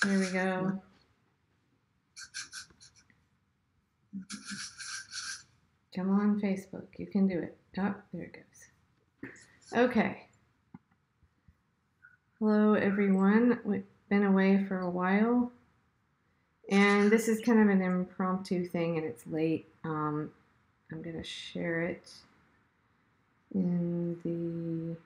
There we go. Come on, Facebook. You can do it. Oh, there it goes. Okay. Hello, everyone. We've been away for a while. And this is kind of an impromptu thing, and it's late. I'm going to share it in the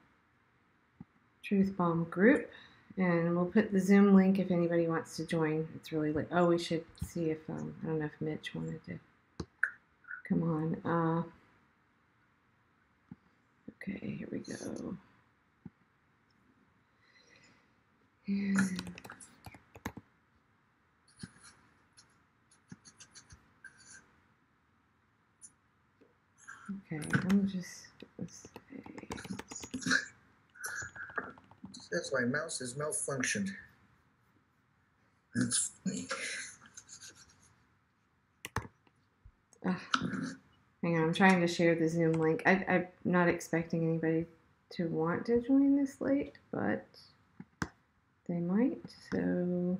Truth Bomb group. And we'll put the Zoom link if anybody wants to join. It's really late. Oh, we should see if, I don't know if Mitch wanted to come on. Okay, here we go. And okay, I'm just That's why mouse has malfunctioned. That's funny. Hang on, I'm trying to share the Zoom link. I'm not expecting anybody to want to join this late, but they might. So,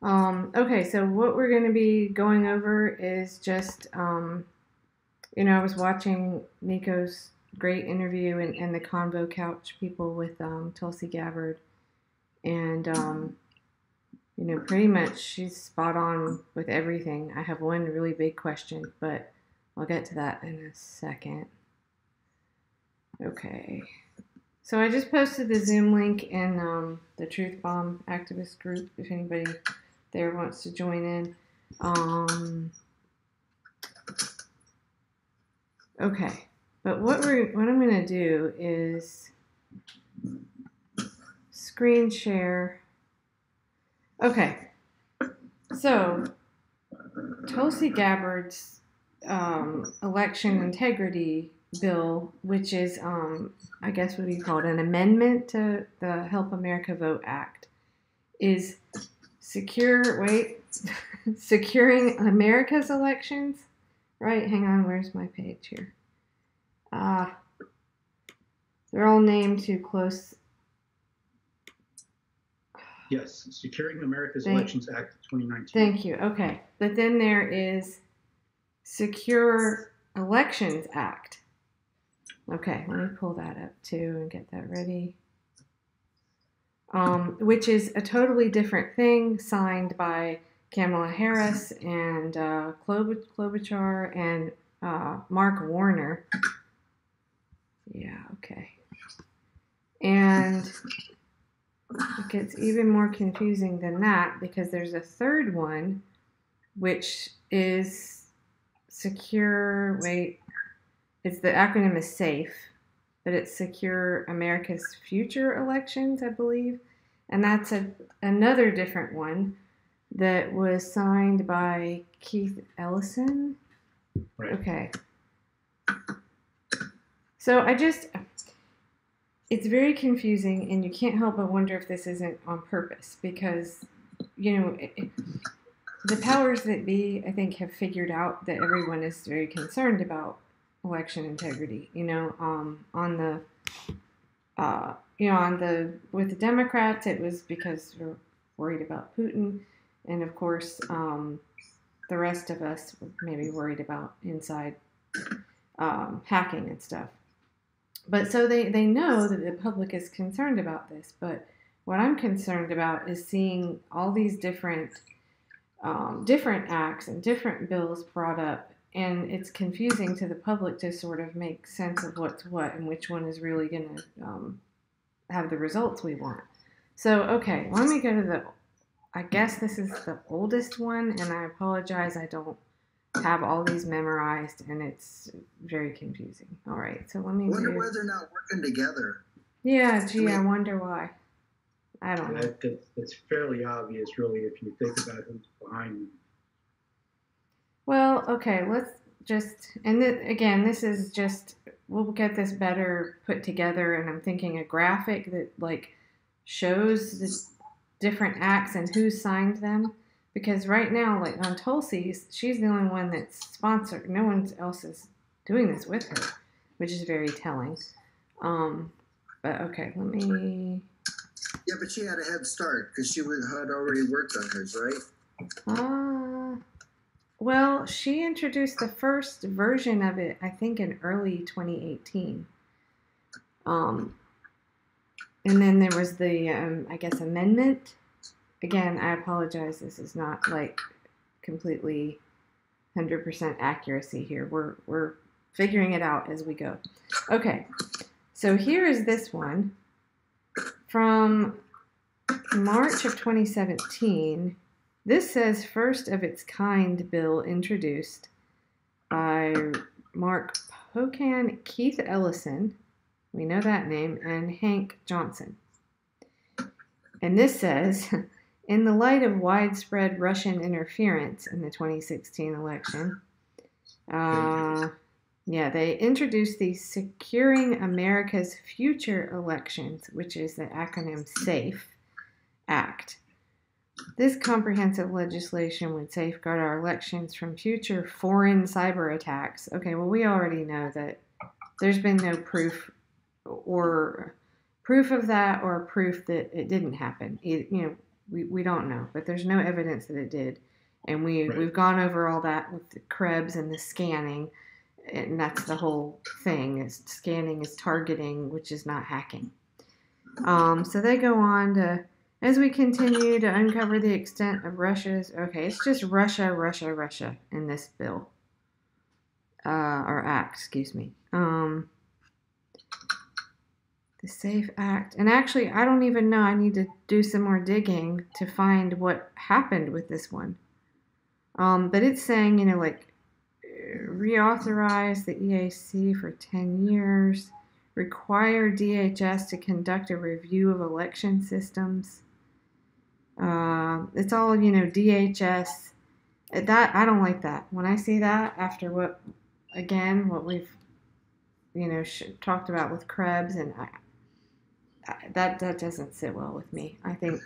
okay, so what we're going to be going over is just, I was watching Nico's great interview and the Convo Couch people with Tulsi Gabbard, and pretty much she's spot on with everything. I have one really big question, but I'll get to that in a second. Okay. So I just posted the Zoom link in the Truth Bomb activist group if anybody there wants to join in. Okay. But what I'm going to do is screen share. Okay. So Tulsi Gabbard's election integrity bill, which is, I guess what do you call it, an amendment to the Help America Vote Act, is securing America's elections, right? Hang on, where's my page here? They're all named too close. Yes, Securing America's Elections Act of 2019. Thank you. Okay. But then there is Secure Elections Act. Okay, let me pull that up too and get that ready. Which is a totally different thing, signed by Kamala Harris and Klobuchar and Mark Warner. Yeah, okay. And it gets even more confusing than that because there's a third one, which is secure. Wait, it's the acronym is SAFE, but it's Secure America's Future Elections, I believe, and that's another different one that was signed by Keith Ellison. Right. Okay. So it's very confusing, and you can't help but wonder if this isn't on purpose because, the powers that be, I think, have figured out that everyone is very concerned about election integrity. With the Democrats, it was because we're worried about Putin, and of course, the rest of us were maybe worried about inside hacking and stuff. But so they know that the public is concerned about this. But what I'm concerned about is seeing all these different acts and different bills brought up, and it's confusing to the public to sort of make sense of what's what and which one is really going to have the results we want. So, okay, let me go to I guess this is the oldest one, and I apologize, I don't have all these memorized, and it's very confusing. All right, so let me wonder why they're not working together. Yeah, gee, I wonder why. I don't know. That's fairly obvious, really, if you think about who's behind them. Well, okay, let's just, and again, this is just, we'll get this better put together, and I'm thinking a graphic that, like, shows the different acts and who signed them. Because right now, like on Tulsi's, she's the only one that's sponsored. No one else is doing this with her, which is very telling. But okay, let me Yeah, but she had a head start because had already worked on hers, right? Well, she introduced the first version of it, I think, in early 2018. And then there was the, I guess, amendment. Again, I apologize. This is not like completely 100% accuracy here. We're figuring it out as we go. Okay, so here is this one from March of 2017. This says first of its kind bill introduced by Mark Pocan, Keith Ellison, we know that name, and Hank Johnson. And this says, in the light of widespread Russian interference in the 2016 election, they introduced the Securing America's Future Elections, which is the acronym SAFE Act. This comprehensive legislation would safeguard our elections from future foreign cyber attacks. Okay, well, we already know that there's been no proof of that or proof that it didn't happen. We don't know, but there's no evidence that it did. And we've gone over all that with the Krebs and the scanning, and that's the whole thing. Scanning is targeting, which is not hacking. So they go on to, as we continue to uncover the extent of Russia's, it's just Russia in this bill, or act, excuse me. The SAFE Act. And actually, I don't even know. I need to do some more digging to find what happened with this one. But it's saying, reauthorize the EAC for 10 years, require DHS to conduct a review of election systems. It's all, DHS. That I don't like that. When I see that, after what we've, talked about with Krebs, and that doesn't sit well with me. I think,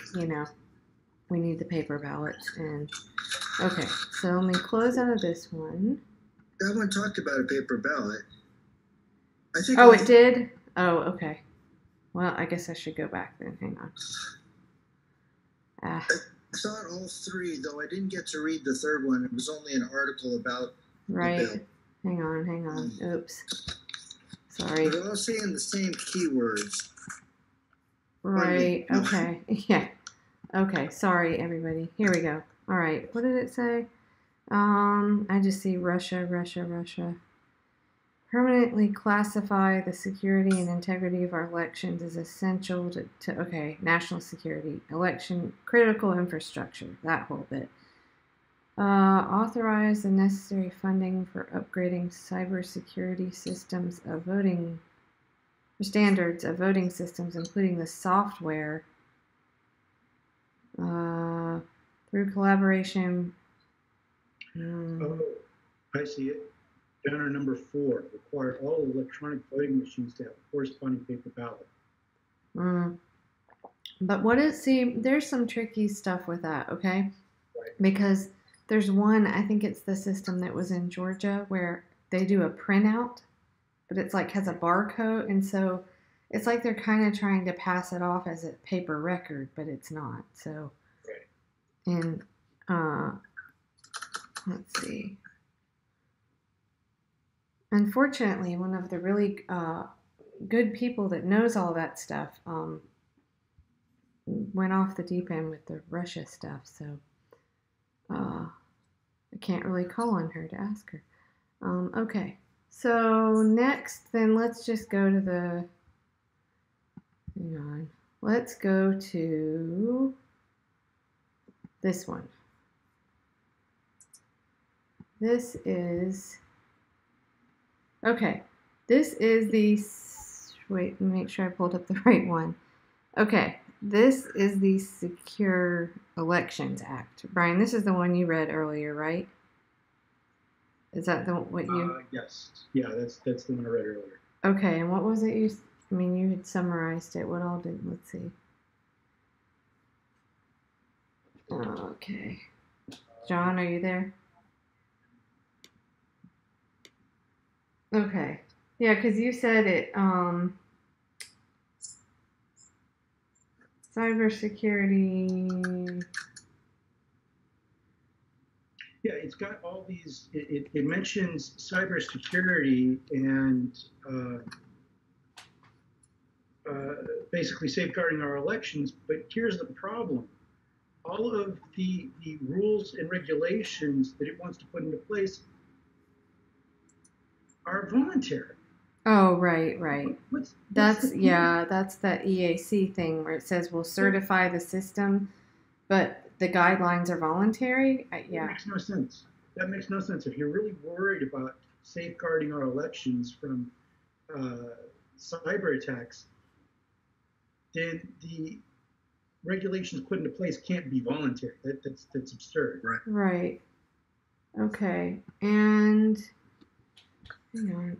we need the paper ballots. And okay, so let me close out of this one. That one talked about a paper ballot. I think. Oh, it did? Oh, okay. Well, I guess I should go back then. Hang on. I saw it all three, though I didn't get to read the third one. It was only an article about right. the bill. Hang on. Oops. Sorry. They're all saying the same keywords. Right. Okay. Yeah. Okay. Sorry, everybody. Here we go. All right. What did it say? I just see Russia. Permanently classify the security and integrity of our elections as essential to national security, election, critical infrastructure, that whole bit. Authorize the necessary funding for upgrading cybersecurity systems of voting, standards of voting systems, including the software, through collaboration. Oh, I see it. Banner number 4, required all electronic voting machines to have a corresponding paper ballot. But there's some tricky stuff with that, okay? Right. Because there's one, I think it's the system that was in Georgia where they do a printout, but it's has a barcode, and so it's like they're kind of trying to pass it off as a paper record, but it's not. So, right. And let's see. Unfortunately, one of the really good people that knows all that stuff went off the deep end with the Russia stuff, so I can't really call on her to ask her. Okay, so next, then let's just go to the, hang on, let's go to this one. This is, okay, this is the, wait, let me make sure I pulled up the right one. Okay, this is the Secure Elections Act. Brian, this is the one you read earlier, right? Is that what you? Yes. Yeah, that's the one I read earlier. Okay, and what was it you had summarized it. What all did, let's see. Okay. John, are you there? Okay. Yeah, because you said it, Cybersecurity. Yeah, it's got all these. It mentions cybersecurity and basically safeguarding our elections. But here's the problem: all of the rules and regulations that it wants to put into place are voluntary. Oh, right. That's the EAC thing where it says we'll certify the system, but the guidelines are voluntary. Yeah. That makes no sense. That makes no sense. If you're really worried about safeguarding our elections from cyber attacks, then the regulations put into place can't be voluntary. That's absurd. Right. Okay. And hang on.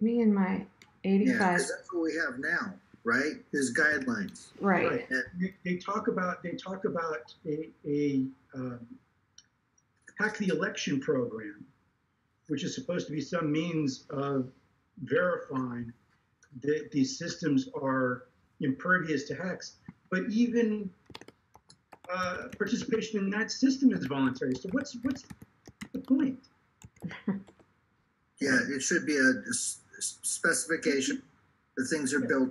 Me and my 85. Yeah, because that's what we have now, right? Is guidelines. Right. They talk about a hack the election program, which is supposed to be some means of verifying that these systems are impervious to hacks. But even participation in that system is voluntary. So what's the point? Yeah, it should be a specification. The things are built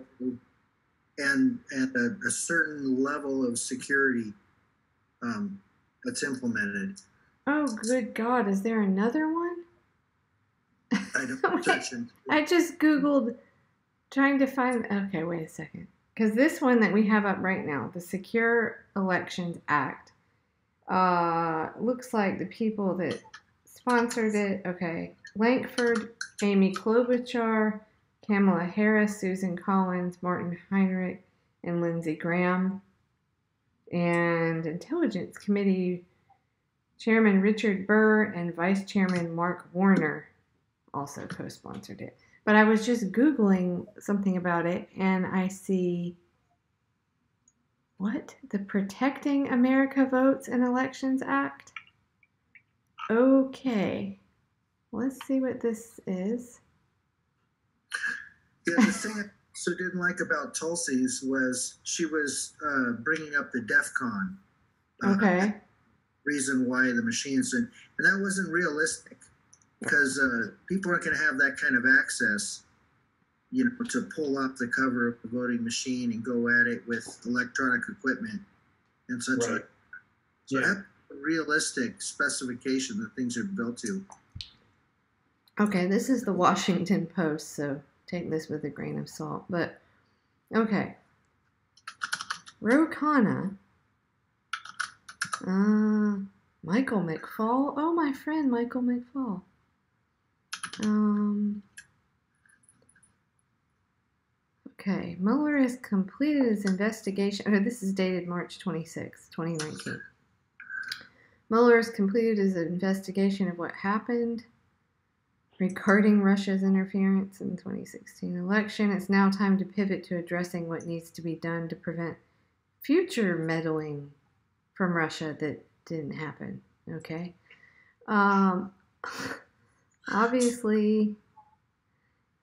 and a certain level of security that's implemented. Oh, good God. Is there another one? I don't touch it. I just Googled trying to find. Okay, wait a second. Because this one that we have up right now, the Secure Elections Act, looks like the people that sponsored it. Okay. Lankford, Amy Klobuchar, Kamala Harris, Susan Collins, Martin Heinrich, and Lindsey Graham. And Intelligence Committee Chairman Richard Burr and Vice Chairman Mark Warner also co-sponsored it. But I was just Googling something about it, and I see, what? The Protecting America Votes and Elections Act? Okay. Let's see what this is. Yeah, the thing I also didn't like about Tulsi's was she was bringing up the DEF CON. Okay. Reason why the machines, and that wasn't realistic because people aren't going to have that kind of access, to pull up the cover of the voting machine and go at it with electronic equipment and such. Right. So have a realistic specification that things are built to. Okay, this is the Washington Post, so take this with a grain of salt. But, okay. Ro Khanna. Michael McFaul. Oh, my friend, Michael McFaul. Okay, Mueller has completed his investigation. Oh, this is dated March 26, 2019. Mueller has completed his investigation of what happened regarding Russia's interference in the 2016 election. It's now time to pivot to addressing what needs to be done to prevent future meddling from Russia that didn't happen. Okay. Obviously,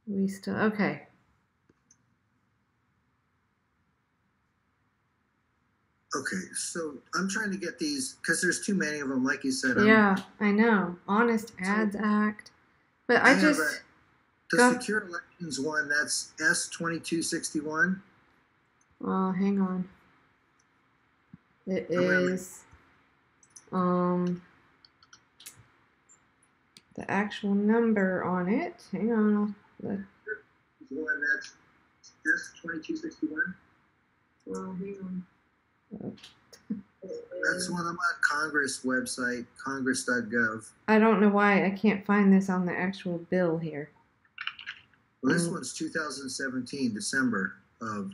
we still, okay. Okay, so I'm trying to get these, because there's too many of them, like you said. Yeah, I know. Honest Ads Act. But I just... The Secure Elections one, that's S2261. Oh, hang on. It is... the actual number on it. Hang on. The one that's S2261. Oh, hang on. That's one on my Congress website, congress.gov. I don't know why I can't find this on the actual bill here. Well, this one's 2017, December of.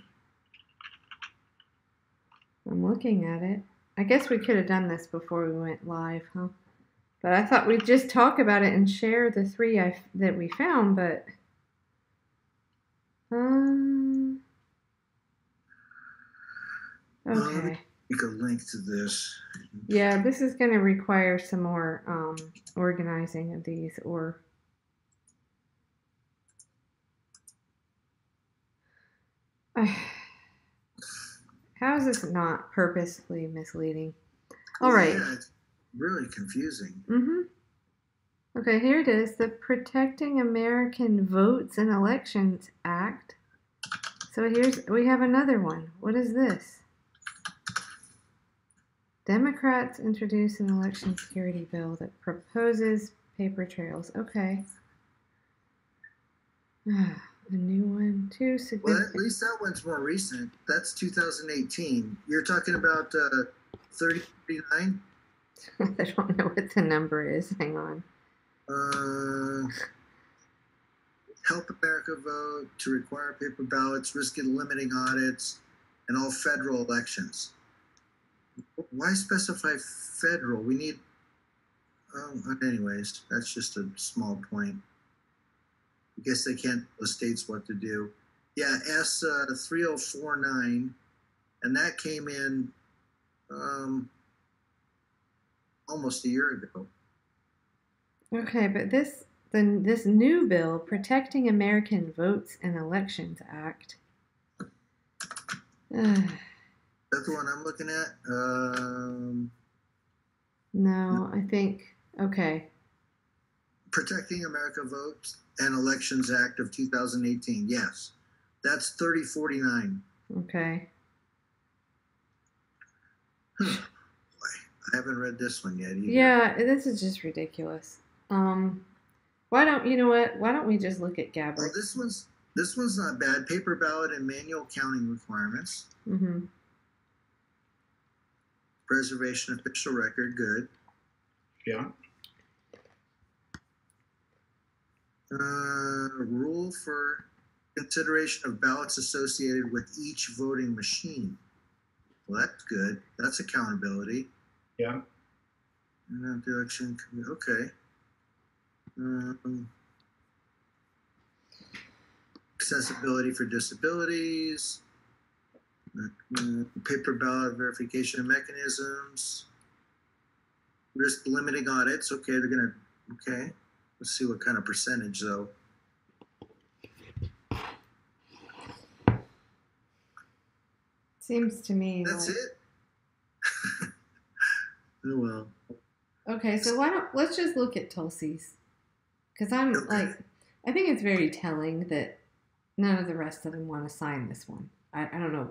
I'm looking at it. I guess we could have done this before we went live, huh? But I thought we'd just talk about it and share the three that we found, but... Okay. You can link to this. Yeah, this is going to require some more organizing of these, or... How is this not purposely misleading? All right. Yeah, it's really confusing. Mm-hmm. Okay, here it is. The Protecting American Votes and Elections Act. So we have another one. What is this? Democrats introduce an election security bill that proposes paper trails. Okay. A new one, too Well, significant. at least that one's more recent. That's 2018. You're talking about 3039? I don't know what the number is. Hang on. Help America Vote to require paper ballots, risking limiting audits, and all federal elections. Why specify federal? We need. Anyways, that's just a small point. I guess they can't tell the states what to do. Yeah, S 3049, and that came in almost a year ago. Okay, but this new bill, Protecting American Votes and Elections Act. That's the one I'm looking at. No, I think okay. Protecting America Votes and Elections Act of 2018. Yes, that's 3049. Okay. I haven't read this one yet either. Yeah, this is just ridiculous. Why don't you know what? Why don't we just look at Gabbard? Oh, this one's not bad. Paper ballot and manual counting requirements. Mm-hmm. Preservation of official record, good. Yeah. Rule for consideration of ballots associated with each voting machine. Well, that's good. That's accountability. Yeah. Direction. Okay. Accessibility for disabilities. Paper ballot verification mechanisms. Risk limiting audits. Okay, they're gonna. Okay. Let's see what kind of percentage though. Seems to me That's like... it. Oh well. Okay, so let's just look at Tulsi's, because I'm Okay. I think it's very telling that none of the rest of them want to sign this one. I don't know.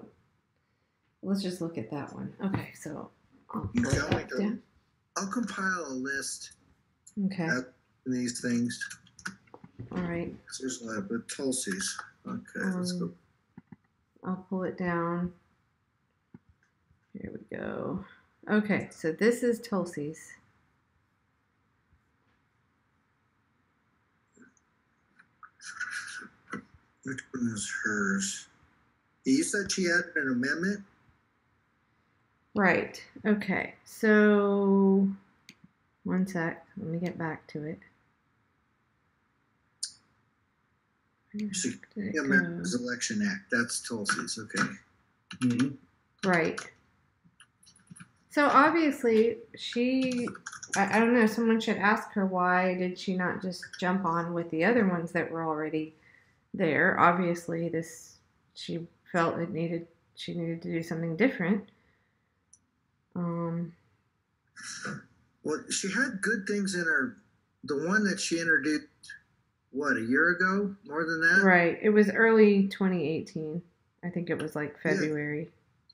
Let's just look at that one. Okay, so I'll You pull it tell me, up though. down. I'll compile a list Okay, of these things. all right. There's a lot, but Tulsi's. Okay, let's go. I'll pull it down. Here we go. Okay, so this is Tulsi's. Which one is hers? You said she had an amendment? Right. Okay. So, one sec. Let me get back to it. The Americans Election Act. That's Tulsi's. Okay. Mm-hmm. Right. So obviously I don't know, someone should ask her why did she not just jump on with the other ones that were already there. Obviously she felt she needed to do something different. Well, she had good things in her. The one that she introduced, what, a year ago? More than that? Right. It was early 2018. I think it was like February.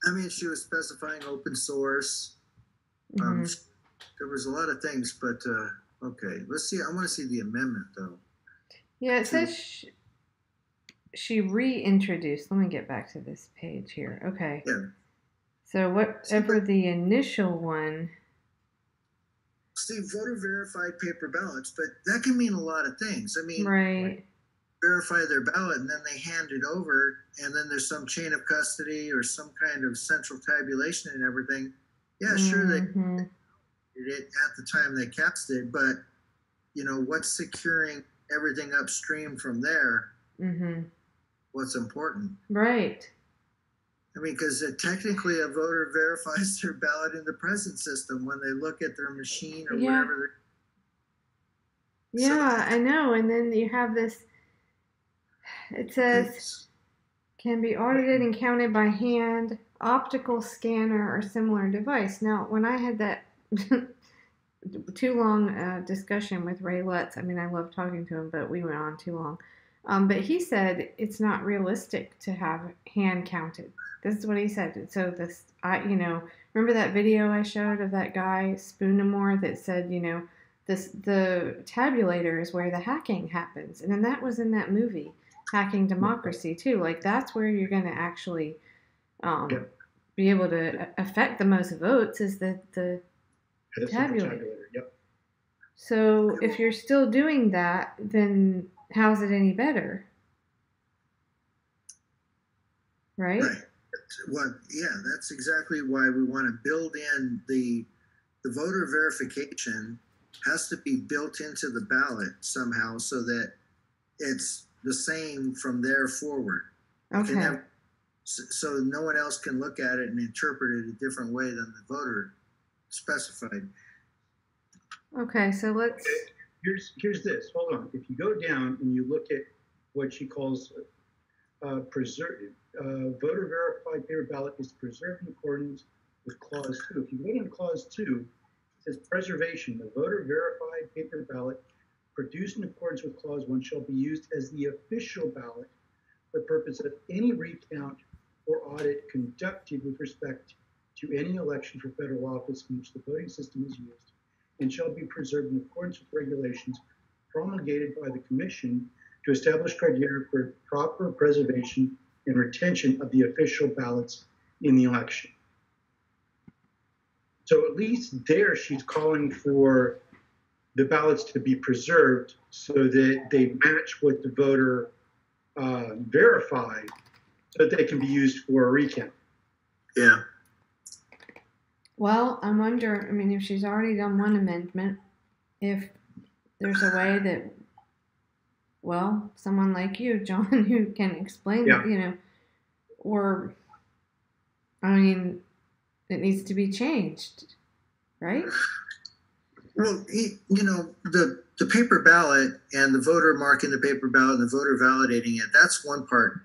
I mean, she was specifying open source. Mm-hmm. There was a lot of things, but okay. Let's see. I want to see the amendment, though. Yeah, it says she reintroduced. Let me get back to this page here. Okay. Yeah. So whatever the initial one. See, voter verified paper ballots, but that can mean a lot of things. I mean, Right. verify their ballot and then they hand it over, and then there's some chain of custody or some kind of central tabulation and everything. Yeah, sure, they did it at the time they cast it, but what's securing everything upstream from there? Mm-hmm. What's important? Right. I mean, because technically a voter verifies their ballot in the present system when they look at their machine or whatever. Yeah, I know. And then you have this, it says, can be audited and counted by hand optical scanner or similar device. Now, when I had that too long discussion with Ray Lutz, I mean, I love talking to him, but we went on too long. But he said it's not realistic to have hand counted. This is what he said. So this, remember that video I showed of that guy Spoonamore that said, the tabulator is where the hacking happens, and then that was in that movie, Hacking Democracy, too. Like that's where you're going to actually be able to affect the most votes is the tabulator. Yep. So if you're still doing that, then how's it any better? Right? Well, yeah, that's exactly why we want to build in the voter verification has to be built into the ballot somehow so that it's the same from there forward. Okay. So no one else can look at it and interpret it a different way than the voter specified. Okay, so let's. Here's this. Hold on. If you go down and you look at what she calls voter verified paper ballot is preserved in accordance with Clause 2. If you go down to Clause 2, it says preservation. The voter verified paper ballot produced in accordance with Clause 1 shall be used as the official ballot for the purpose of any recount or audit conducted with respect to any election for federal office in which the voting system is used, and shall be preserved in accordance with regulations promulgated by the Commission to establish criteria for proper preservation and retention of the official ballots in the election. So at least there she's calling for the ballots to be preserved so that they match what the voter verified so that they can be used for a recount. Yeah. Well, I wonder, if she's already done one amendment, if there's a way that, someone like you, John, who can explain it, or, it needs to be changed, right? Well, the paper ballot and the voter marking the paper ballot and the voter validating it, that's one part.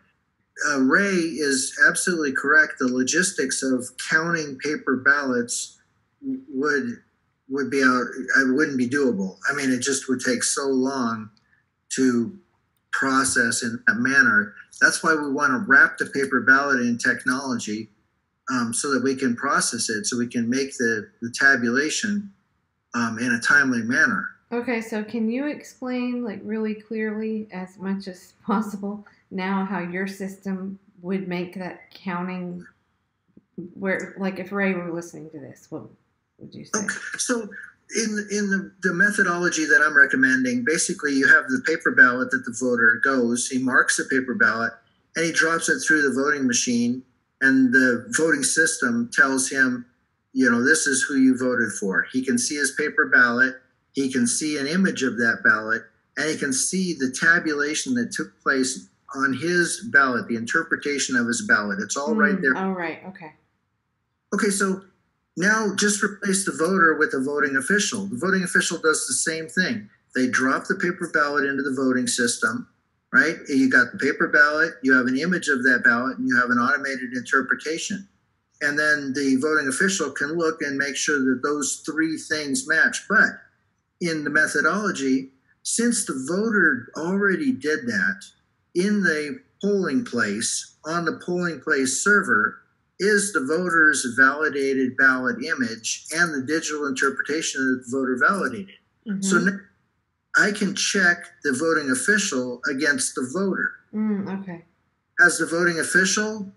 Ray is absolutely correct. The logistics of counting paper ballots would be wouldn't be doable. It just would take so long to process in that manner. That's why we want to wrap the paper ballot in technology so that we can process it, so we can make the tabulation in a timely manner. Okay, so can you explain, really clearly, as much as possible, now how your system would make that counting, where, if Ray were listening to this, what would you say? Okay. So in the methodology that I'm recommending, basically you have the paper ballot that the voter goes, he marks the paper ballot, and he drops it through the voting machine, and the voting system tells him, this is who you voted for. He can see his paper ballot, he can see an image of that ballot, and he can see the tabulation that took place on his ballot, the interpretation of his ballot. It's all right there. Oh, right. Okay. Okay, so now just replace the voter with a voting official. The voting official does the same thing. They drop the paper ballot into the voting system, right? You got the paper ballot, you have an image of that ballot, and you have an automated interpretation. And then the voting official can look and make sure that those three things match. But in the methodology, since the voter already did that, in the polling place, on the polling place server, is the voter's validated ballot image and the digital interpretation that the voter validated. Mm-hmm. So now I can check the voting official against the voter. Okay. Has the voting official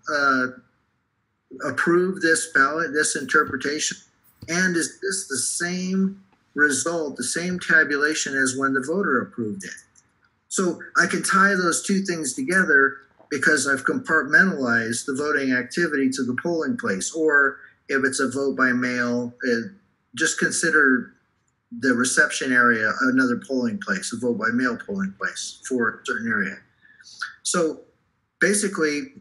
approved this ballot, this interpretation? And is this the same result, the same tabulation as when the voter approved it? So I can tie those two things together because I've compartmentalized the voting activity to the polling place. Or if it's a vote by mail, just consider the reception area another polling place, a vote by mail polling place for a certain area. So basically,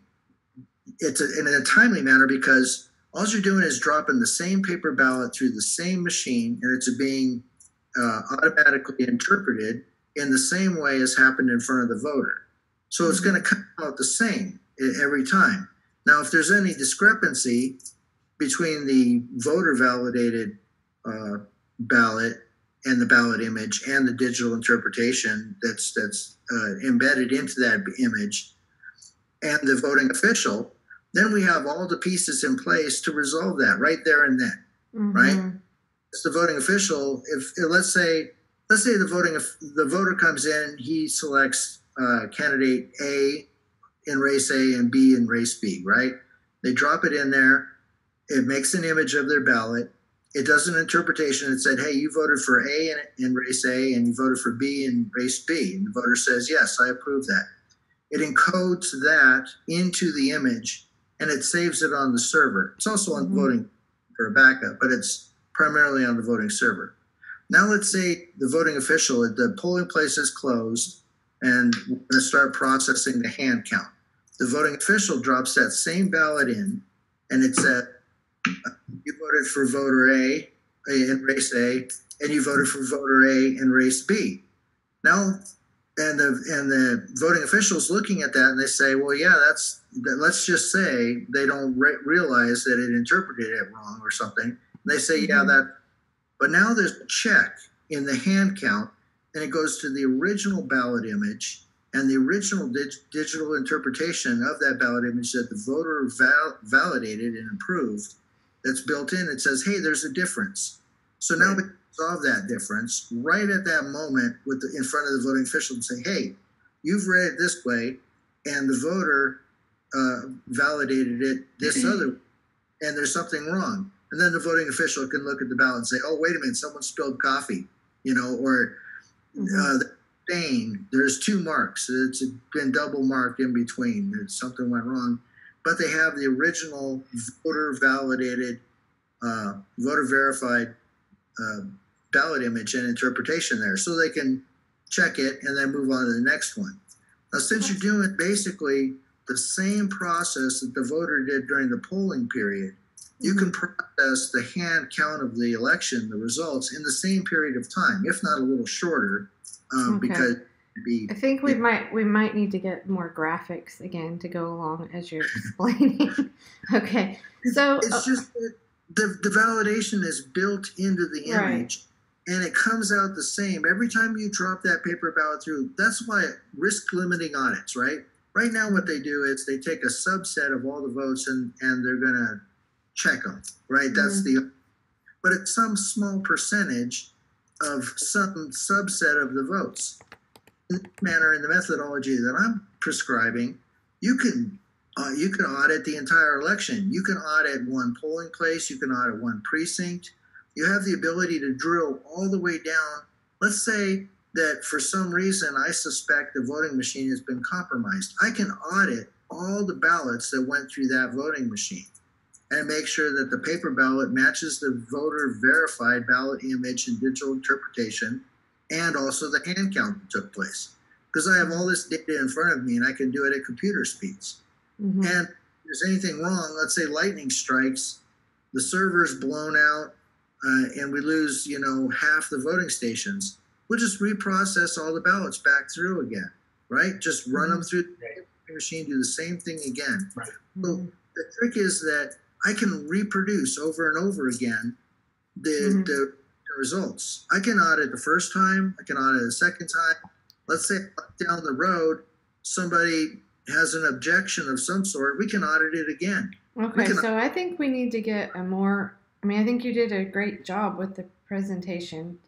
it's in a timely manner because all you're doing is dropping the same paper ballot through the same machine, and it's being automatically interpreted in the same way as happened in front of the voter. So it's going to come out the same every time. Now, if there's any discrepancy between the voter validated ballot and the ballot image and the digital interpretation that's embedded into that image and the voting official, then we have all the pieces in place to resolve that right there and then, right? It's the voting official. If let's say the voter comes in, he selects candidate A in race A and B in race B, right? They drop it in there. It makes an image of their ballot. It does an interpretation. It said, hey, you voted for A in race A and you voted for B in race B. And the voter says, yes, I approve that. It encodes that into the image and it saves it on the server. It's also on voting for a backup, but it's primarily on the voting server. Now let's say the voting official, the polling place is closed and we're going to start processing the hand count. The voting official drops that same ballot in and it said, you voted for voter A in race A, and you voted for voter A in race B. Now, and the voting officials looking at that and they say, well, yeah, let's just say they don't realize that it interpreted it wrong or something. And they say, yeah, but now there's a check in the hand count and it goes to the original ballot image and the original digital interpretation of that ballot image that the voter validated and approved. That's built in, it says, hey, there's a difference. So now we can solve that difference right at that moment in front of the voting official and say, hey, you've read it this way, and the voter validated it this other way, and there's something wrong. And then the voting official can look at the ballot and say, oh, wait a minute, someone spilled coffee, or the stain, there's 2 marks. It's been double marked in between. Something went wrong. But they have the original voter validated, voter verified ballot image and interpretation there. So they can check it and then move on to the next one. Now, since you're doing basically the same process that the voter did during the polling period, you can process the hand count of the election, the results, in the same period of time, if not a little shorter, because I think we might need to get more graphics again to go along as you're explaining. Okay, so it's just that the validation is built into the image, and it comes out the same every time you drop that paper ballot through. That's why risk limiting audits, right? Right now, what they do is they take a subset of all the votes and they're gonna check them, right? That's but it's some small percentage of some subset of the votes. In this manner, in the methodology that I'm prescribing, you can audit the entire election. You can audit one polling place. You can audit one precinct. You have the ability to drill all the way down. Let's say that for some reason I suspect the voting machine has been compromised. I can audit all the ballots that went through that voting machine and make sure that the paper ballot matches the voter verified ballot image and digital interpretation, and also the hand count that took place. Because I have all this data in front of me and I can do it at computer speeds. And if there's anything wrong, let's say lightning strikes, the server's blown out, and we lose, half the voting stations, we'll just reprocess all the ballots back through again, right? Just run them through the machine, do the same thing again. Right. So the trick is that I can reproduce over and over again the results. I can audit the first time, I can audit the second time. Let's say down the road, somebody has an objection of some sort, we can audit it again. Okay, so I think we need to get I think you did a great job with the presentation,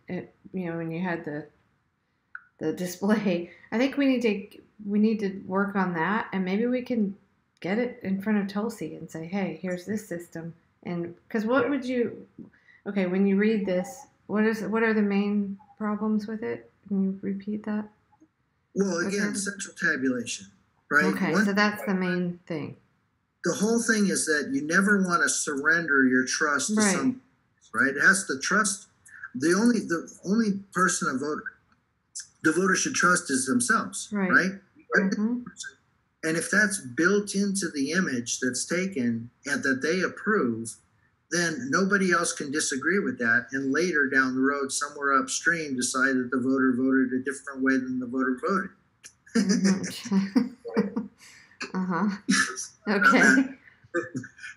when you had the display. I think we need to work on that, and maybe we can get it in front of Tulsi and say, hey, here's this system. And because when you read this, what are the main problems with it? Can you repeat that? Well, again, central tabulation, right? Okay, so that's the main thing. The whole thing is that you never want to surrender your trust to some, right? It has to trust. The only person the voter should trust is themselves, right? And if that's built into the image that's taken and that they approve, then nobody else can disagree with that. And later down the road, somewhere upstream, decide that the voter voted a different way than the voter voted. Okay.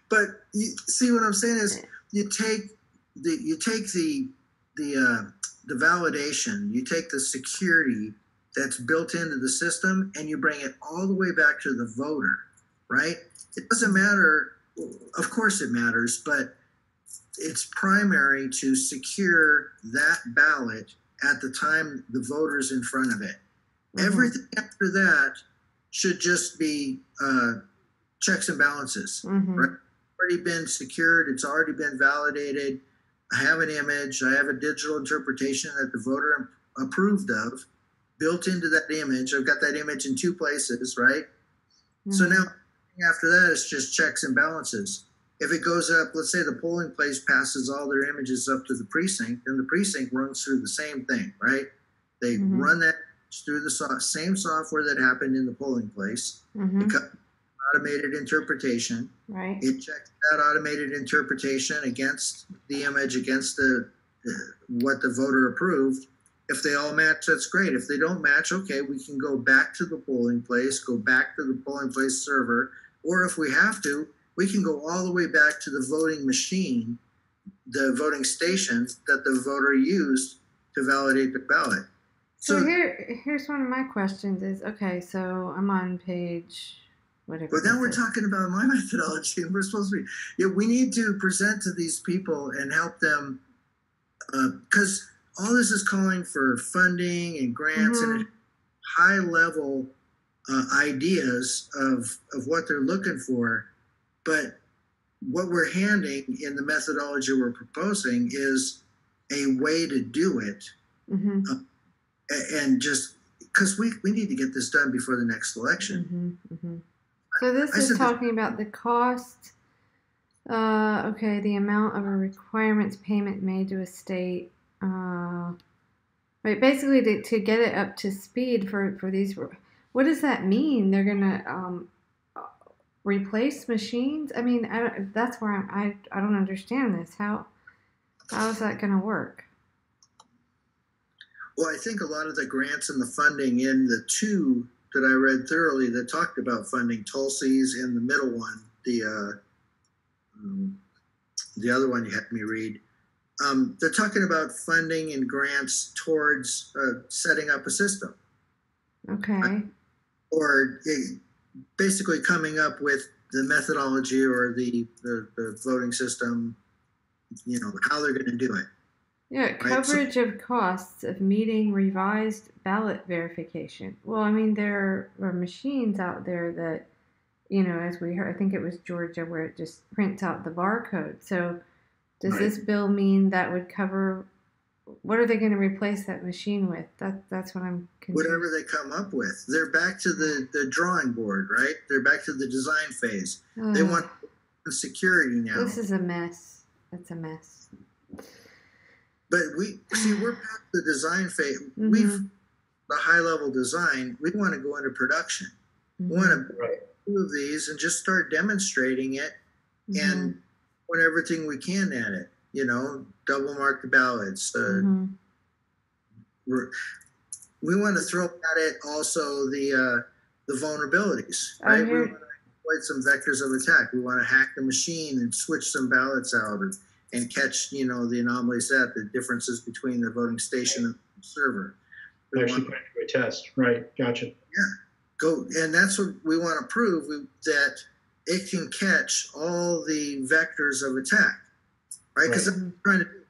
But you see what I'm saying is you take the validation, you take the security that's built into the system, and you bring it all the way back to the voter, right? It doesn't matter. Of course, it matters, but it's primary to secure that ballot at the time the voter's in front of it. Mm-hmm. Everything after that should just be checks and balances. Mm-hmm. Right? Already been secured. It's already been validated. I have an image. I have a digital interpretation that the voter approved of, built into that image. I've got that image in two places, right? Mm-hmm. So now after that, it's just checks and balances. If it goes up, let's say the polling place passes all their images up to the precinct, and the precinct runs through the same thing, right? They mm-hmm. run that through the same software that happened in the polling place. Mm-hmm. It cut automated interpretation. Right. It checks that automated interpretation against the image, against what the voter approved. If they all match, that's great. If they don't match, okay, we can go back to the polling place, go back to the polling place server, or if we have to, we can go all the way back to the voting machine, the voting station that the voter used to validate the ballot. So here's one of my questions is, okay, so I'm on page whatever. But now we're talking about my methodology, and we're supposed to be, we need to present to these people and help them, because all this is calling for funding and grants mm-hmm. and high level ideas of what they're looking for. But what we're handing in the methodology we're proposing is a way to do it. Mm-hmm. And just because we need to get this done before the next election. Mm-hmm. Mm-hmm. So this is talking about the cost. Okay, the amount of a requirements payment made to a state. Right, basically to get it up to speed for these. What does that mean? They're gonna replace machines? I mean, that's where I don't understand this. How is that going to work? Well, I think a lot of the grants and the funding in the two that I read thoroughly that talked about funding, Tulsi's and the middle one, the other one you had me read, they're talking about funding and grants towards setting up a system. Okay. Or basically coming up with the methodology or the voting system, how they're going to do it. Yeah, right? Coverage of costs of meeting revised ballot verification. Well, I mean, there are machines out there that, as we heard, I think it was Georgia, where it just prints out the barcode. So does this bill mean that would cover, what are they going to replace that machine with? That's what I'm confused. Whatever they come up with. They're back to the drawing board, right? They're back to the design phase. They want security now. This is a mess. It's a mess. But we're past the design phase. Mm-hmm. The high-level design, we want to go into production. Mm-hmm. We want to move these and just start demonstrating it mm-hmm. and put everything we can at it. Double mark the ballots. Mm-hmm. We want to throw at it also the vulnerabilities, right? We want to avoid some vectors of attack. We want to hack the machine and switch some ballots out and catch, the anomalies the differences between the voting station and the server. Actually put it to a test, right? Gotcha. Yeah, and that's what we want to prove, that it can catch all the vectors of attack, right? Because I'm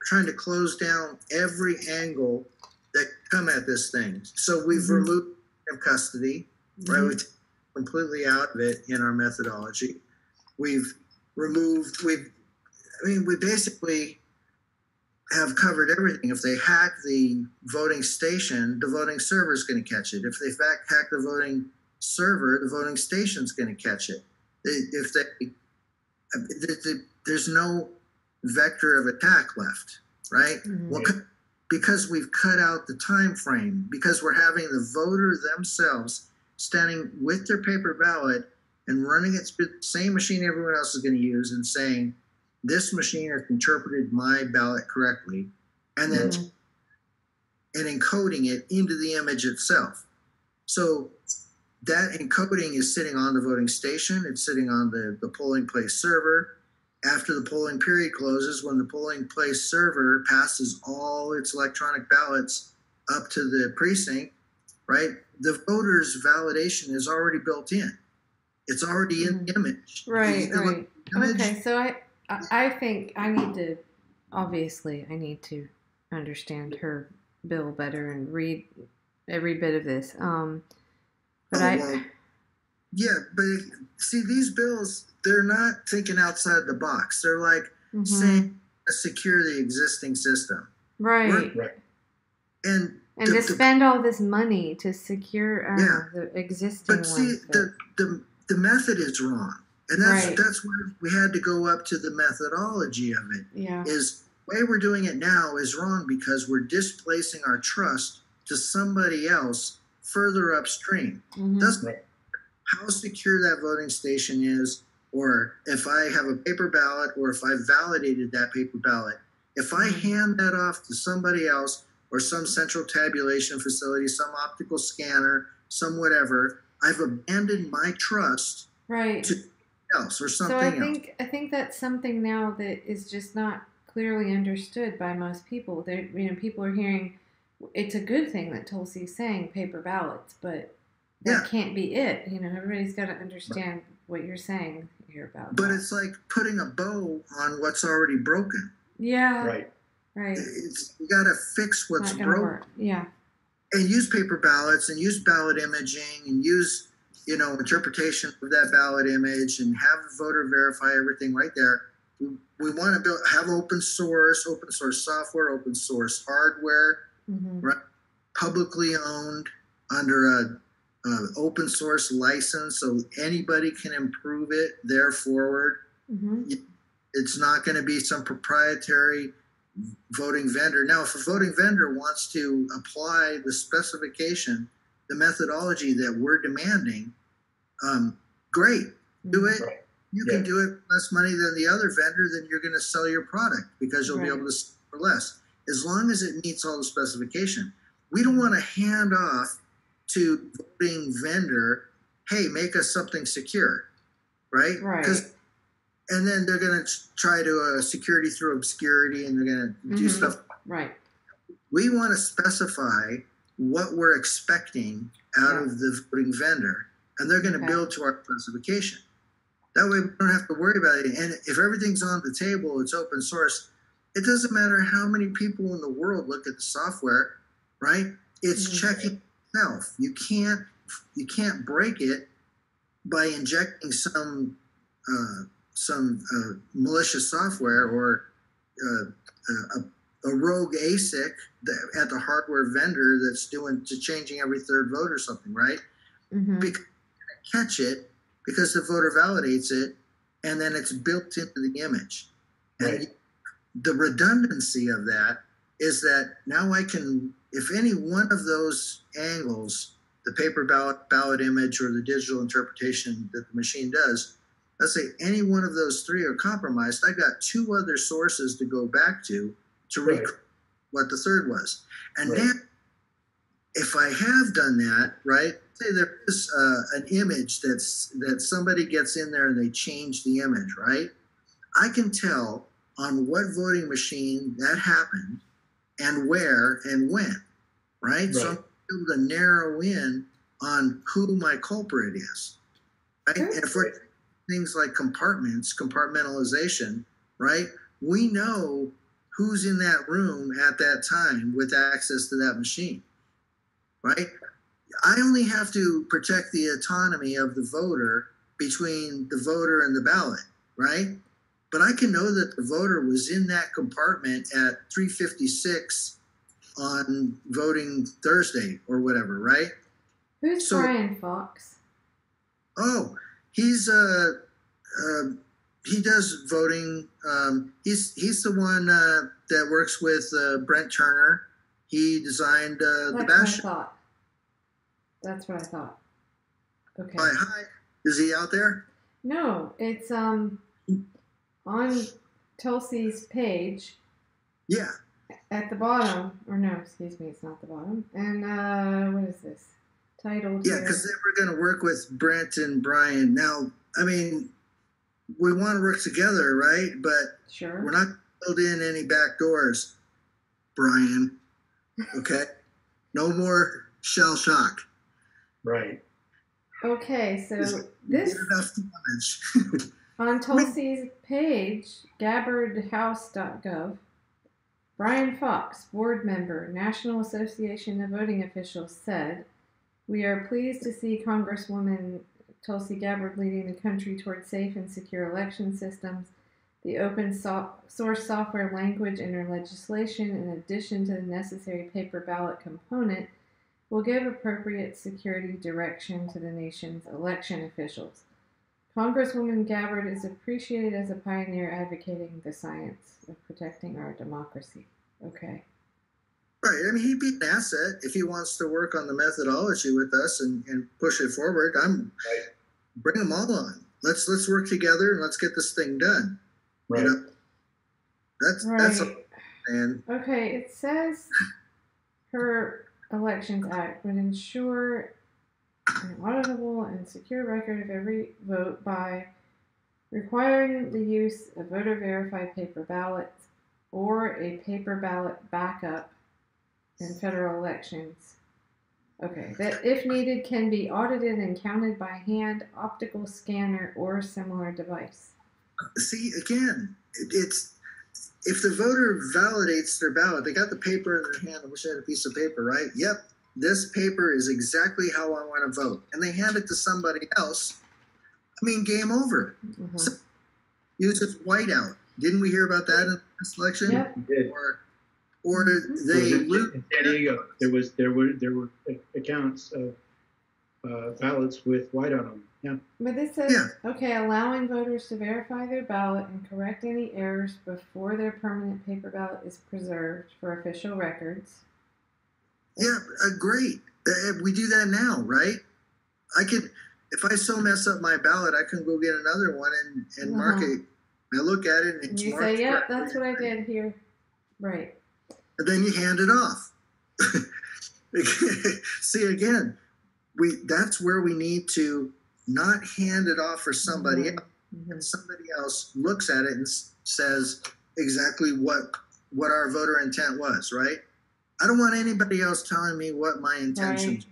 trying to close down every angle that come at this thing. So we've mm-hmm. removed custody, mm-hmm. right? We're completely out of it in our methodology. We basically have covered everything. If they hack the voting station, the voting server is going to catch it. If they hack the voting server, the voting station is going to catch it. There's no vector of attack left, right? Mm-hmm. Well, because we've cut out the time frame, because we're having the voter themselves standing with their paper ballot and running it through the same machine everyone else is going to use and saying, this machine has interpreted my ballot correctly, and then and encoding it into the image itself. So that encoding is sitting on the voting station. It's sitting on the polling place server. After the polling period closes, when the polling place server passes all its electronic ballots up to the precinct, right, the voter's validation is already built in. It's already in the image. Right, right. Okay, so I think I need to, obviously, I need to understand her bill better and read every bit of this. Yeah, but see, these bills, they're not thinking outside the box. They're like saying secure the existing system. Right. And to spend all this money to secure the existing ones. But see, the method is wrong. And that's where we had to go up to the methodology of it. Yeah. Is the way we're doing it now is wrong because we're displacing our trust to somebody else further upstream. Doesn't matter how secure that voting station is, or if I have a paper ballot, or if I validated that paper ballot. If I hand that off to somebody else, or some central tabulation facility, some optical scanner, some whatever, I've abandoned my trust to else or something else. I think that's something now that is just not clearly understood by most people. People are hearing it's a good thing that Tulsi's saying paper ballots, but that can't be it. Everybody's got to understand what you're saying here about But it's like putting a bow on what's already broken. Yeah. Right. You got to fix what's broken. Work. Yeah. And use paper ballots and use ballot imaging and use, interpretation of that ballot image and have the voter verify everything right there. We want to have open source software, open source hardware, right? Publicly owned under a open source license, so anybody can improve it there forward. It's not going to be some proprietary voting vendor. Now, if a voting vendor wants to apply the specification, the methodology that we're demanding, great, do it. You can do it for less money than the other vendor, then you're going to sell your product because you'll be able to sell for less, as long as it meets all the specification. We don't want to hand off to voting vendor, hey, make us something secure, right? And then they're going to try to security through obscurity, and they're going to do stuff. Right. We want to specify what we're expecting out of the voting vendor, and they're going to build to our specification. That way we don't have to worry about it. And if everything's on the table, it's open source, it doesn't matter how many people in the world look at the software, right? It's checking itself. You can't break it by injecting some malicious software or a rogue ASIC at the hardware vendor that's changing every third vote or something, right? Because catch it because the voter validates it, and then it's built into the image. And the redundancy of that is that now I can, if any one of those angles, the paper ballot image or the digital interpretation that the machine does, let's say any one of those three are compromised, I got two other sources to go back to recreate what the third was. And then if I have done that, right, say there is an image that somebody gets in there and they change the image, right? I can tell on what voting machine that happened and where and when, right? So I'm able to narrow in on who my culprit is, right? And for things like compartmentalization, right? We know who's in that room at that time with access to that machine, right? I only have to protect the autonomy of the voter between the voter and the ballot, right? But I can know that the voter was in that compartment at 3:56 on voting Thursday or whatever, right? Who's Brian Fox? Oh, he's he does voting. He's the one that works with Brent Turner. He designed the Bash. That's what I thought. Okay. Hi. Is he out there? No, it's on Tulsi's page. Yeah. At the bottom, or no, excuse me, it's not the bottom. And what is this? titled Yeah, here. because they were going to work with Brent and Brian. Now, I mean, we want to work together, right? But Sure. we're not build in any back doors, Brian. Okay, no more shell shock. Right. Okay, so Just this get enough damage. on Tulsi's page, gabbardhouse.gov, Brian Fox, board member, National Association of Voting Officials, said, "We are pleased to see Congresswoman Tulsi Gabbard leading the country toward safe and secure election systems. The open source software language in her legislation, in addition to the necessary paper ballot component, will give appropriate security direction to the nation's election officials. Congresswoman Gabbard is appreciated as a pioneer advocating the science of protecting our democracy." Okay. Right. I mean, he'd be an asset if he wants to work on the methodology with us and push it forward. Bring them all on. Let's work together and let's get this thing done. Right. You know, that's a, and okay. It says her Elections Act would ensure an auditable and secure record of every vote by requiring the use of voter verified paper ballots or a paper ballot backup in federal elections. Okay, that if needed can be audited and counted by hand, optical scanner, or similar device. see again, it's if the voter validates their ballot, they got the paper in their hand. I wish I had a piece of paper, right? Yep, this paper is exactly how I want to vote, and they hand it to somebody else. I mean, game over. Mm-hmm. So, uses whiteout. Didn't we hear about that in this election? Yep. We did. Or they in San Diego. There were accounts of ballots with whiteout on them. Yeah. But this says, okay, allowing voters to verify their ballot and correct any errors before their permanent paper ballot is preserved for official records. Yeah, great. We do that now, right? I could, if I so mess up my ballot, I can go get another one and mark it. I look at it and it's you marked. Say, yep, that's what I did here. Right. And then you hand it off. See, again, that's where we need to not hand it off for somebody else. Mm-hmm. And somebody else looks at it and says exactly what our voter intent was, right? I don't want anybody else telling me what my intentions are.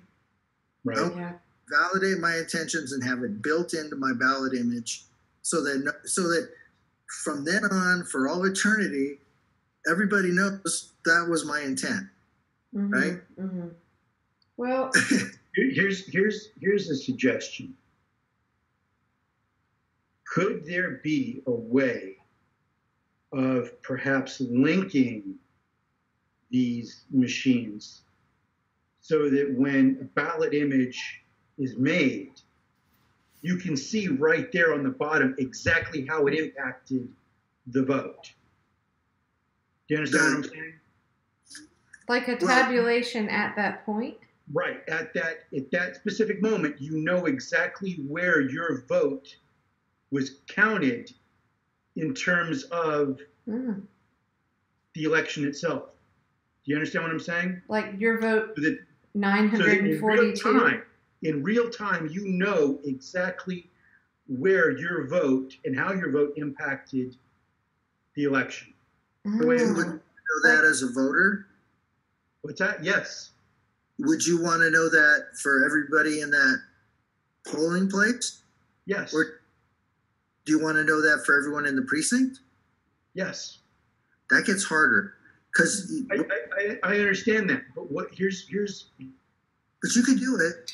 Right. I validate my intentions and have it built into my ballot image so that from then on, for all eternity, everybody knows that was my intent, mm-hmm, right? Mm-hmm. Well, here's a suggestion. Could there be a way of perhaps linking these machines so that when a ballot image is made, you can see right there on the bottom exactly how it impacted the vote? Do you understand what I'm saying? Like a tabulation at that point? Right. At that specific moment, you know exactly where your vote was counted in terms of the election itself. Do you understand what I'm saying? Like your vote, so that, 942? So in real time, you know exactly where your vote and how your vote impacted the election. Would you know that as a voter? What's that? Yes. Would you want to know that for everybody in that polling place? Yes. Or do you want to know that for everyone in the precinct? Yes. That gets harder because I understand that, but here's. But you can do it.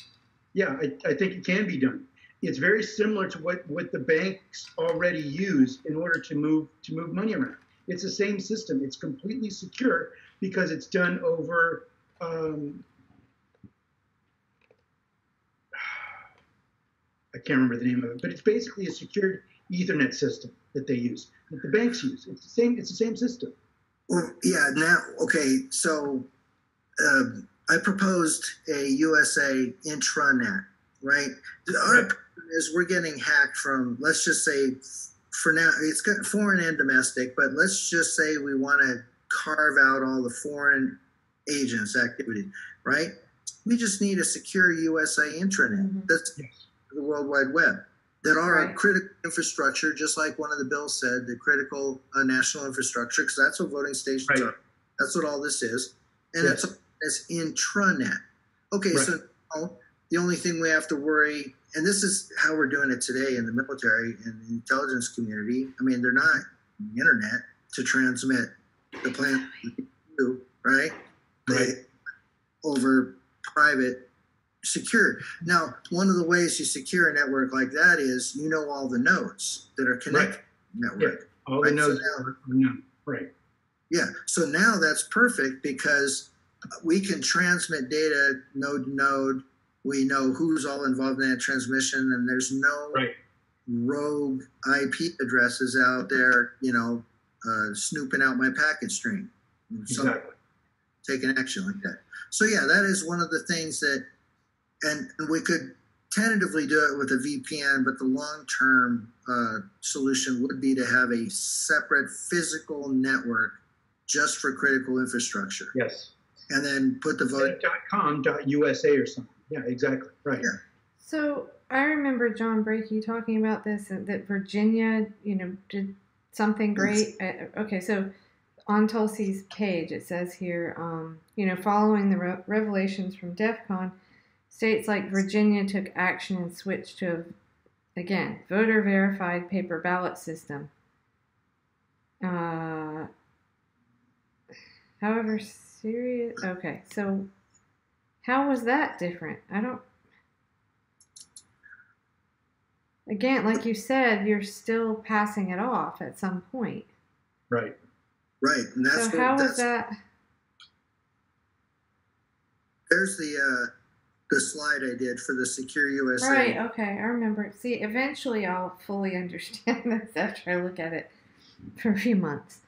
Yeah, I think it can be done. It's very similar to what the banks already use in order to move money around. It's the same system. It's completely secure because it's done over. I can't remember the name of it, but it's basically a secured Ethernet system that they use, that the banks use. It's the same system. Well, yeah. Now, okay. So, I proposed a USA intranet, right? Our problem is we're getting hacked from. Let's just say, for now, it's got foreign and domestic, but let's just say we want to carve out all the foreign agents' activity, right? We just need a secure USA intranet. That's the World Wide Web. That are critical infrastructure, just like one of the bills said, the critical national infrastructure, because that's what voting stations are. That's what all this is. And it's intranet. Okay, so now, the only thing we have to worry, and this is how we're doing it today in the military and the intelligence community. I mean, they're not on the internet to transmit the plan, right? Over private secure. Now, one of the ways you secure a network like that is you know all the nodes that are connected to the network. Yeah. All the nodes are known. Right. Yeah. So now that's perfect because we can transmit data node to node. We know who's all involved in that transmission, and there's no rogue IP addresses out there, snooping out my packet stream. Exactly. Taking action like that. So yeah, that is one of the things that. And we could tentatively do it with a VPN, but the long-term solution would be to have a separate physical network just for critical infrastructure. Yes. And then put the vote. .com.usa or something. Yeah, exactly. Right. Yeah. So I remember John Brakey talking about this, that Virginia, did something great. Okay, so on Tulsi's page, it says here, following the revelations from DEF CON, states like Virginia took action and switched to, again, voter-verified paper ballot system. However, serious. Okay, so how was that different? Again, like you said, you're still passing it off at some point. Right. Right, and that's so how was that? There's the slide I did for the Secure USA. Right, okay, I remember. See, eventually I'll fully understand this after I look at it for a few months.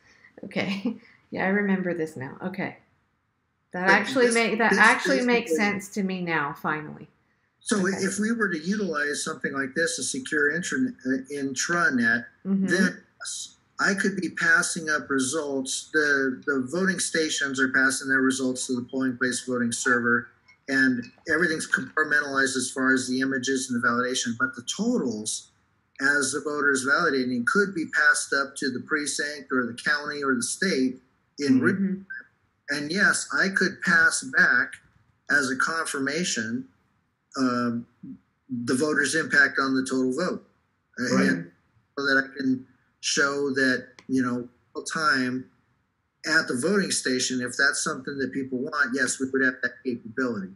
Okay, yeah, I remember this now. Okay, that actually makes sense to me now, finally. So if we were to utilize something like this, a secure intranet, then I could be passing up results. The voting stations are passing their results to the polling place voting server, and everything's compartmentalized as far as the images and the validation, but the totals, as the voter is validating, could be passed up to the precinct or the county or the state in written. And yes, I could pass back as a confirmation the voter's impact on the total vote. And so that I can show that, real time at the voting station, if that's something that people want, yes, we would have that capability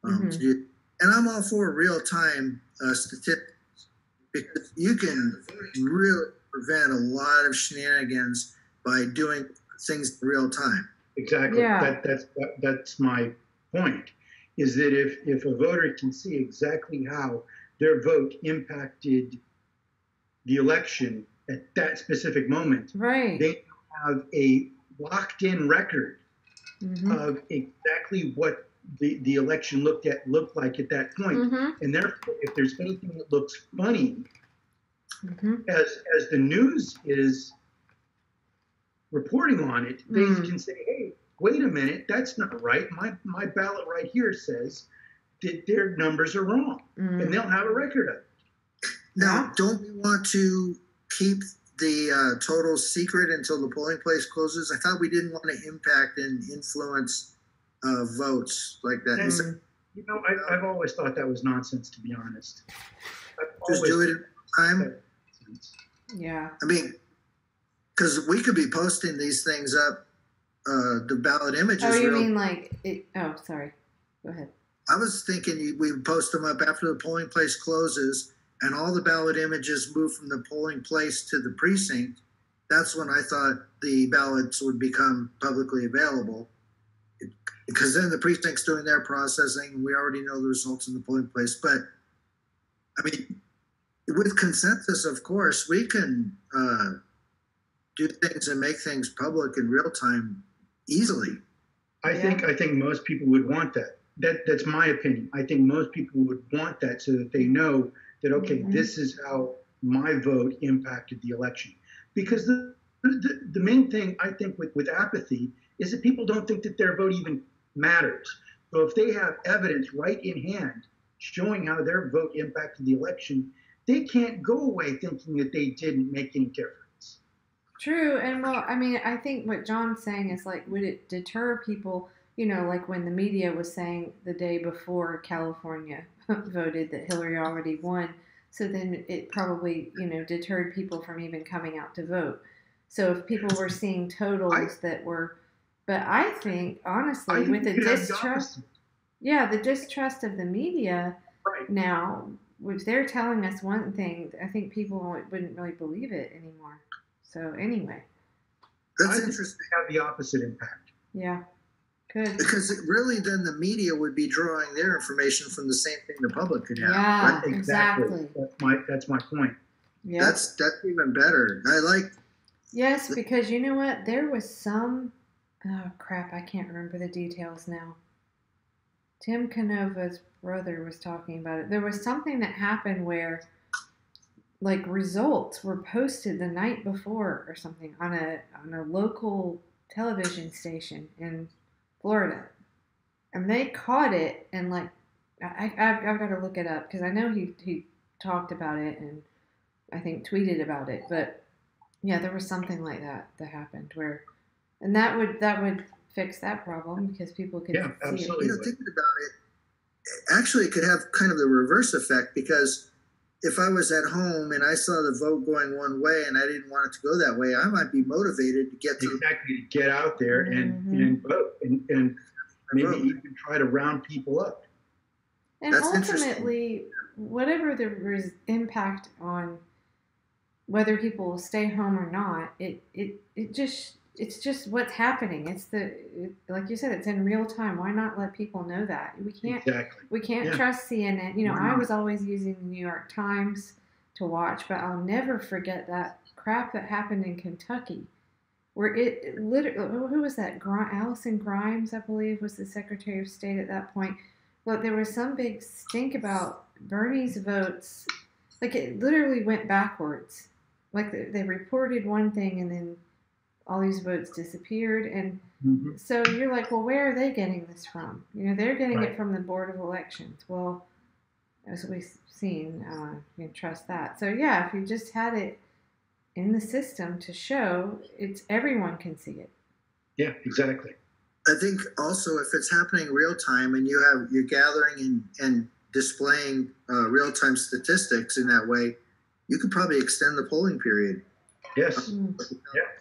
to do. And I'm all for real-time statistics because you can really prevent a lot of shenanigans by doing things in real time. Exactly. Yeah. That's my point, is that if a voter can see exactly how their vote impacted the election at that specific moment, they have a locked-in record of exactly what the election looked like at that point. And therefore, if there's anything that looks funny, as the news is reporting on it, they can say, hey, wait a minute, that's not right. My ballot right here says that their numbers are wrong. And they'll have a record of it. Now, don't we want to keep the total secret until the polling place closes? I thought we didn't want to impact and influence votes like that. I've always thought that was nonsense, to be honest. Just do it in time. Yeah. I mean, because we could be posting these things up, the ballot images. Oh, you mean like it? Oh, sorry. Go ahead. I was thinking we would post them up after the polling place closes and all the ballot images move from the polling place to the precinct. That's when I thought the ballots would become publicly available, because then the precinct's doing their processing and we already know the results in the polling place. But I mean, with consensus, of course, we can do things and make things public in real time easily. I think most people would want that. That's my opinion. I think most people would want that so that they know that, okay, this is how my vote impacted the election. Because the main thing, I think, with apathy is that people don't think that their vote even matters. So if they have evidence right in hand showing how their vote impacted the election, they can't go away thinking that they didn't make any difference. True, and well, I mean, I think what John's saying is like, would it deter people? You know, like when the media was saying the day before California voted that Hillary already won, so then it probably, deterred people from even coming out to vote. So if people were seeing totals that were, but I think honestly, with the distrust, the distrust of the media now, if they're telling us one thing, I think people wouldn't really believe it anymore. So anyway, that's interesting. Have the opposite impact. Yeah, good. Because really, then the media would be drawing their information from the same thing the public could have. Yeah, right? exactly. That's my point. Yeah, that's even better. I like. Yes, because you know what? There was some. Oh crap! I can't remember the details now. Tim Canova's brother was talking about it. There was something that happened where, like, results were posted the night before or something on a local television station in Florida, and they caught it, and like I've got to look it up because I know he talked about it and I think tweeted about it, but yeah, there was something like that happened where, and that would fix that problem because people could see absolutely. it. Thinking about it, actually, it could have kind of the reverse effect because if I was at home and I saw the vote going one way and I didn't want it to go that way, I might be motivated to get out there and vote and maybe even try to round people up. And that's ultimately, whatever the impact on whether people will stay home or not, it's just what's happening. Like you said, it's in real time. Why not let people know that? We can't trust CNN. You know, I was always using the New York Times to watch, but I'll never forget that crap that happened in Kentucky, where it literally, who was that? Allison Grimes, I believe, was the Secretary of State at that point. But there was some big stink about Bernie's votes. Like, it literally went backwards. Like, they reported one thing and then all these votes disappeared. And so you're like, well, where are they getting this from? You know, they're getting it from the Board of Elections. Well, as we've seen, you can trust that. So, yeah, if you just had it in the system to show, everyone can see it. Yeah, exactly. I think also if it's happening real time and you're gathering and displaying real time statistics in that way, you could probably extend the polling period. Yes.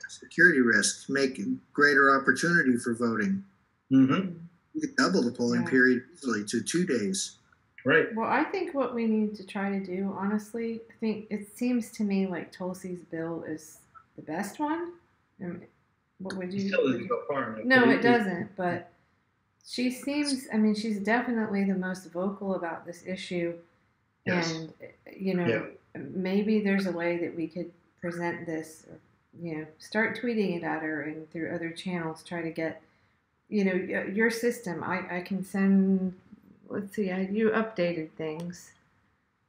Security risk, make greater opportunity for voting. Mm-hmm. You could double the polling period easily to 2 days. Right. Well, I think what we need to try to do, honestly, I think it seems to me like Tulsi's bill is the best one. What would you? Still doesn't go far enough. No, it doesn't. But she seems. I mean, she's definitely the most vocal about this issue, and maybe there's a way that we could present this. Start tweeting it at her and through other channels. Try to get, your system. I can send. Let's see. You updated things.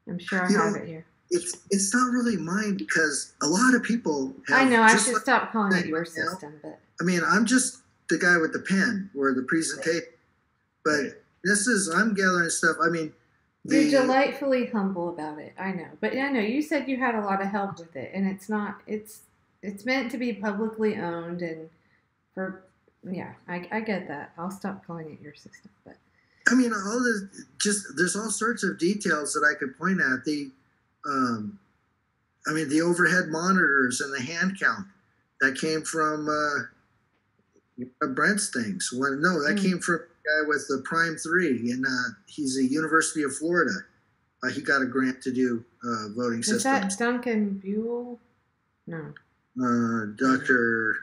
I'm sure I have it here. It's not really mine because a lot of people have, I know, I should stop calling it your system, but I mean, I'm just the guy with the pen or the presentation. But I'm gathering stuff. I mean, you're delightfully humble about it. I know. But I know you said you had a lot of help with it, and it's meant to be publicly owned and I get that. I'll stop calling it your system, but I mean, there's all sorts of details that I could point at. The overhead monitors and the hand count that came from Brent's things. That came from a guy with the Prime 3, and he's a University of Florida. He got a grant to do voting systems. Is that Duncan Buell? No. Dr.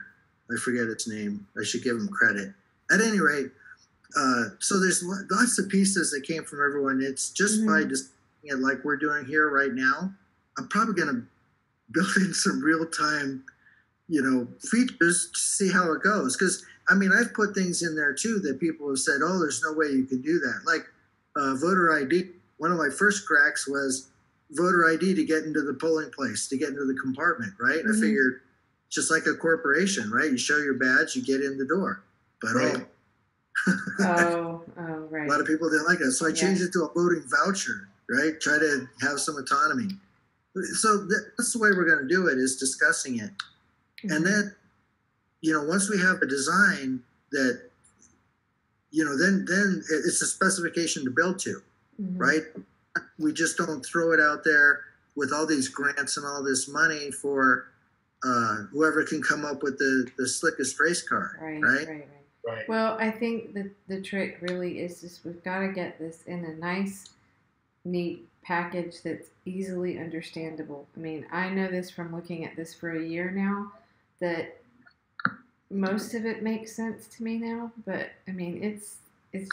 I forget its name. I should give him credit. At any rate, so there's lots of pieces that came from everyone. It's just by just like we're doing here right now, I'm probably going to build in some real-time, features to see how it goes. Because, I mean, I've put things in there, too, that people have said, oh, there's no way you can do that. Like voter ID. One of my first cracks was voter ID to get into the polling place, to get into the compartment, right? I figured just like a corporation, right? You show your badge, you get in the door. But Oh, A right. lot of people didn't like it, so I changed it to a voting voucher. Right, try to have some autonomy. So that's the way we're going to do it, is discussing it. Mm-hmm. And then, once we have a design that, then it's a specification to build to, Mm-hmm. right? We just don't throw it out there with all these grants and all this money for whoever can come up with the slickest race car, right? Right. Well, I think that the trick really is just we've got to get this in a nice, neat package that's easily understandable. I mean, I know this from looking at this for a year now, that most of it makes sense to me now, but I mean, it's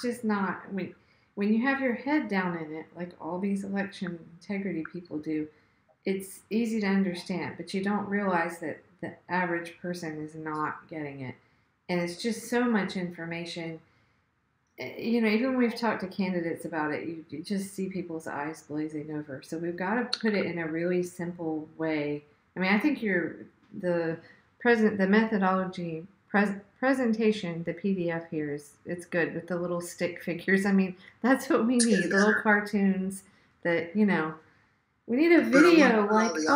just not. I mean, when you have your head down in it, like all these election integrity people do, it's easy to understand, but you don't realize that the average person is not getting it. And it's just so much information. Even when we've talked to candidates about it, you just see people's eyes glazing over. So we've got to put it in a really simple way. I mean, I think the methodology presentation, the PDF here it's good with the little stick figures. I mean, that's what we need. Little cartoons that, we need a video like, like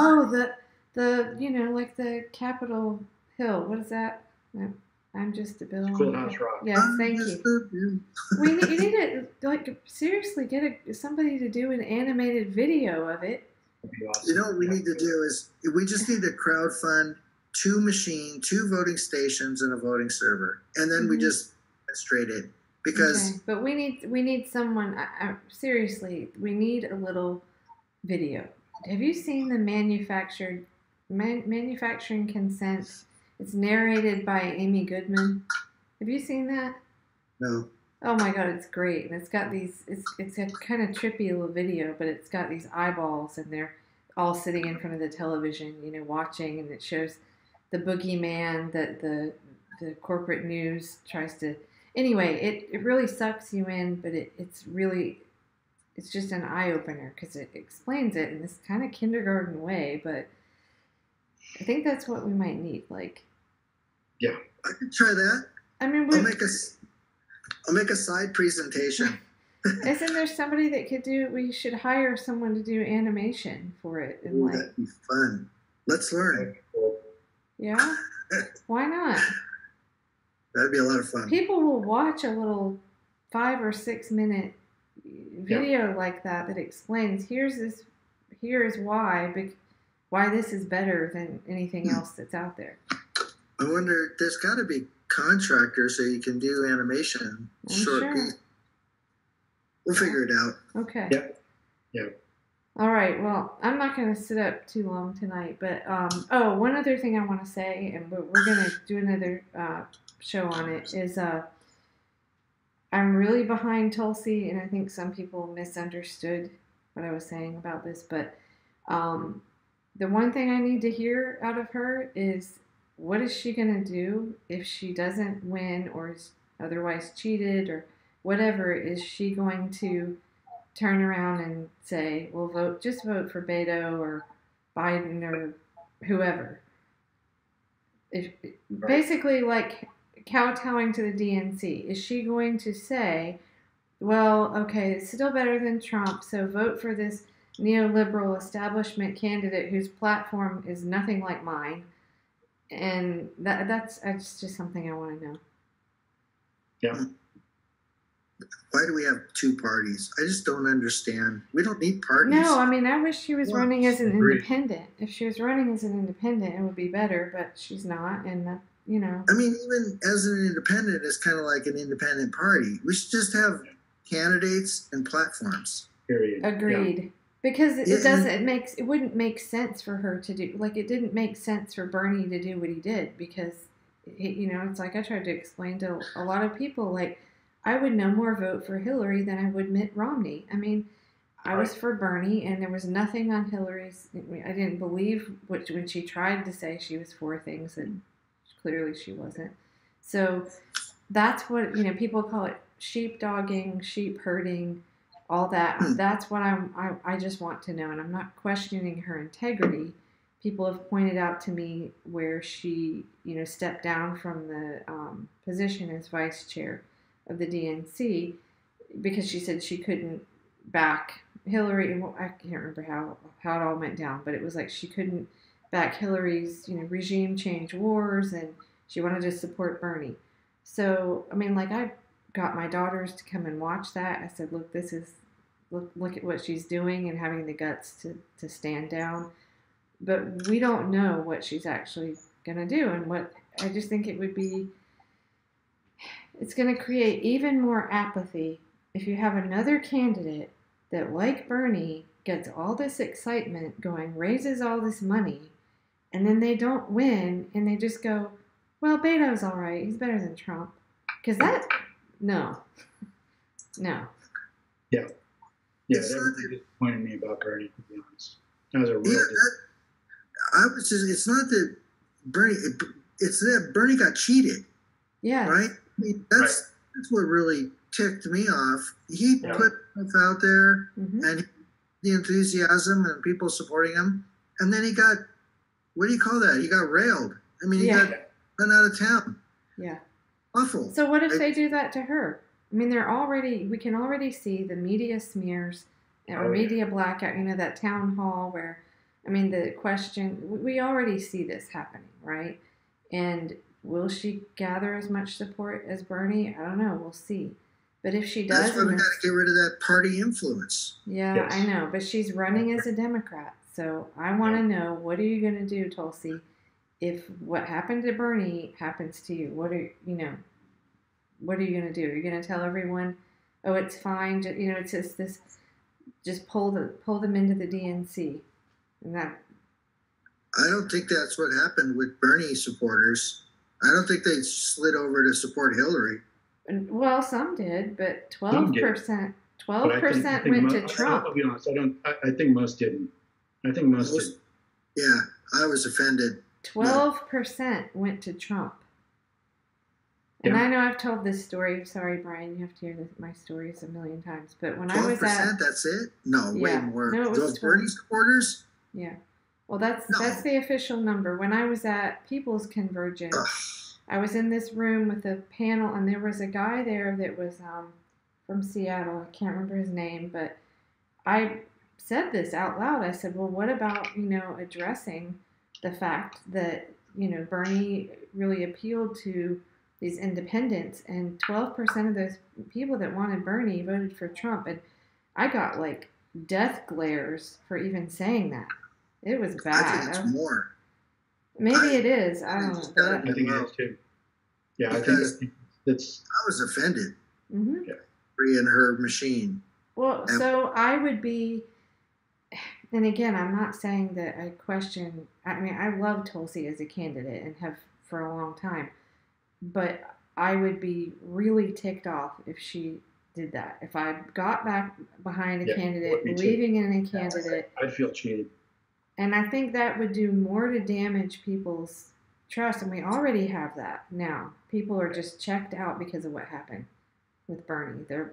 the Capitol Hill. What is that? I'm just a bill. Schoolhouse Rock. Yes, thank you. You need to, like, seriously get somebody to do an animated video of it. Awesome. What we need to do is we just need to crowdfund 2 voting stations and a voting server, and then we just demonstrate it. Because but we need someone. Seriously, we need a little video. Have you seen the manufacturing consent? It's narrated by Amy Goodman. Have you seen that? No. Oh my God, it's great. And it's got these, it's a kind of trippy little video, but it's got these eyeballs and they're all sitting in front of the television, watching, and it shows the boogeyman that the corporate news tries to, anyway, it really sucks you in, but it's just an eye-opener because it explains it in this kind of kindergarten way, but I think that's what we might need, like. Yeah, I could try that. I mean, I'll make a side presentation. Isn't there somebody that could do? We should hire someone to do animation for it, and that'd be fun. Let's learn. Yeah, why not? That'd be a lot of fun. People will watch a little 5 or 6 minute video like that explains here is why this is better than anything else that's out there. I wonder, there's got to be contractors so you can do animation. Sure. Piece. We'll figure it out. Okay. Yep. All right. Well, I'm not going to sit up too long tonight, but one other thing I want to say, and we're going to do another show on it, is I'm really behind Tulsi, and I think some people misunderstood what I was saying about this, but the one thing I need to hear out of her is, what is she going to do if she doesn't win or is otherwise cheated or whatever? Is she going to turn around and say, well, just vote for Beto or Biden or whoever? Basically, like kowtowing to the DNC. Is she going to say, well, okay, it's still better than Trump, so vote for this neoliberal establishment candidate whose platform is nothing like mine? And that's just something I want to know. Yeah. Why do we have 2 parties? I just don't understand. We don't need parties. No, I mean, I wish she was running as an independent. If she was running as an independent, it would be better, but she's not, and I mean, even as an independent, it's kind of like an independent party. We should just have candidates and platforms. Period. Agreed. Yeah. Because it wouldn't make sense for her to do, like, it didn't make sense for Bernie to do what he did, because, it's like I tried to explain to a lot of people, like, I would no more vote for Hillary than I would Mitt Romney. I mean, I was for Bernie, and there was nothing on Hillary's. I didn't believe when she tried to say she was for things, and clearly she wasn't. So that's what, people call it sheepdogging, sheep herding, all that. That's what I just want to know, and I'm not questioning her integrity. People have pointed out to me where she, stepped down from the position as vice chair of the DNC because she said she couldn't back Hillary. Well, I can't remember how it all went down, but it was like she couldn't back Hillary's regime change wars, and she wanted to support Bernie. So I mean, like, I got my daughters to come and watch that. I said, look, look at what she's doing and having the guts to stand down. But we don't know what she's actually going to do. And what I just think it's going to create even more apathy if you have another candidate that, like Bernie, gets all this excitement going, raises all this money, and then they don't win, and they just go, well, Beto's all right. He's better than Trump. Because no. Yeah. Yeah, that really disappointed me about Bernie, to be honest. That was a real it's not that Bernie, it's that Bernie got cheated. Yeah. Right? I mean, that's what really ticked me off. He put himself out there and the enthusiasm and people supporting him. And then he got, what do you call that? He got railed. I mean, he got run out of town. Yeah. Awful. So what if they do that to her? I mean, we can already see the media smears or media blackout, that town hall where, I mean, the question, we already see this happening, right? And will she gather as much support as Bernie? I don't know. We'll see. But if she does... That's why we got to get rid of that party influence. Yeah, yes. I know. But she's running as a Democrat. So I want to know, what are you going to do, Tulsi, if what happened to Bernie happens to you? What are you going to do? Are you going to tell everyone, oh, it's fine, it's just this, just pull them into the DNC? And that, I don't think that's what happened with Bernie supporters. I don't think they slid over to support Hillary. Well, some did, but 12% went to Trump. I'll be honest, I think most didn't. I think most didn't. Yeah, I was offended. 12% went to Trump. And I know I've told this story. Sorry, Brian, you have to hear my stories a million times. But when 12%, I was at... that's it? No, way more. No, it was those Bernie supporters? Yeah. Well, that's the official number. When I was at People's Convergence, I was in this room with a panel, and there was a guy there that was from Seattle. I can't remember his name, but I said this out loud. I said, well, what about, addressing the fact that, Bernie really appealed to these independents, and 12% of those people that wanted Bernie voted for Trump. And I got like death glares for even saying that. It was bad. I think it's more. Maybe it is. I don't know. I think it is too. Yeah, I think it's. I was offended. Mm-hmm. In her machine. Well, so I would be, and again, I'm not saying that I question. I mean, I love Tulsi as a candidate and have for a long time. But I would be really ticked off if she did that. If I got back behind a candidate, believing in a candidate. I'd feel cheated. And I think that would do more to damage people's trust. And we already have that now. People are just checked out because of what happened with Bernie. They're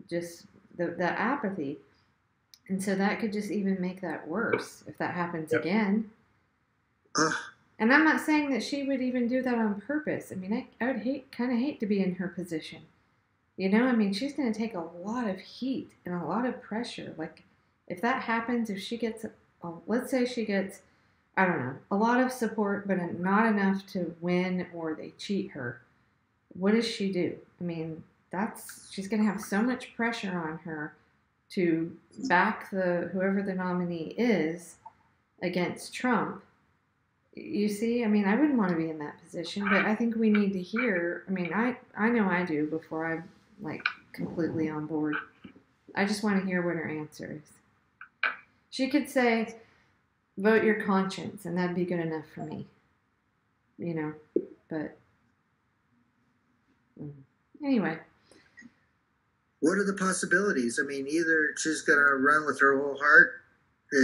just the apathy. And so that could just even make that worse if that happens again. And I'm not saying that she would even do that on purpose. I mean, I would kind of hate to be in her position. I mean, she's going to take a lot of heat and a lot of pressure. Like, if that happens, if she gets, let's say she gets, I don't know, a lot of support, but not enough to win, or they cheat her, what does she do? I mean, she's going to have so much pressure on her to back whoever the nominee is against Trump. You see, I mean, I wouldn't want to be in that position, but I think we need to hear. I mean, I know I do before I'm like completely on board. I just want to hear what her answer is. She could say, vote your conscience, and that'd be good enough for me. But anyway. What are the possibilities? I mean, either she's going to run with her whole heart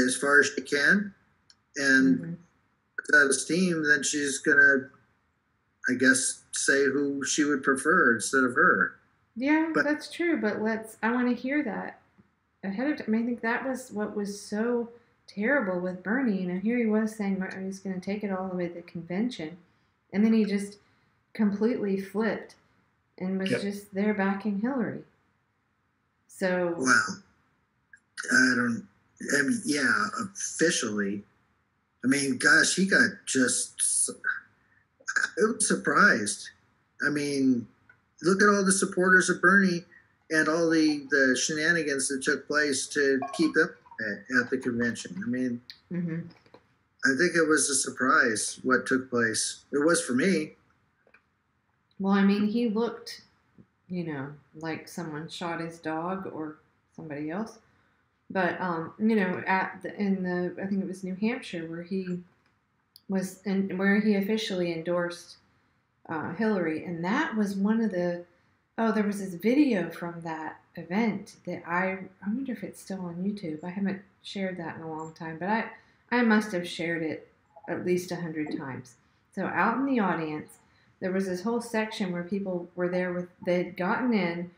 as far as she can, and without esteem, then she's going to, I guess, say who she would prefer instead of her. Yeah, that's true, but I want to hear that ahead of time. I mean, I think that was what was so terrible with Bernie. Here he was saying he's going to take it all the way to the convention, and then he just completely flipped and was Yep. just there backing Hillary. So Wow. I mean, yeah, officially. I mean, gosh, he got just. I was surprised. I mean, look at all the supporters of Bernie and all the shenanigans that took place to keep them at the convention. I mean, mhm. I think it was a surprise what took place. It was for me. Well, I mean, he looked, like someone shot his dog or somebody else. But I think it was New Hampshire where he was, and where he officially endorsed Hillary, and that was one of the. Oh, there was this video from that event that I wonder if it's still on YouTube. I haven't shared that in a long time, but I must have shared it at least 100 times. So out in the audience, there was this whole section where people were there they'd gotten in.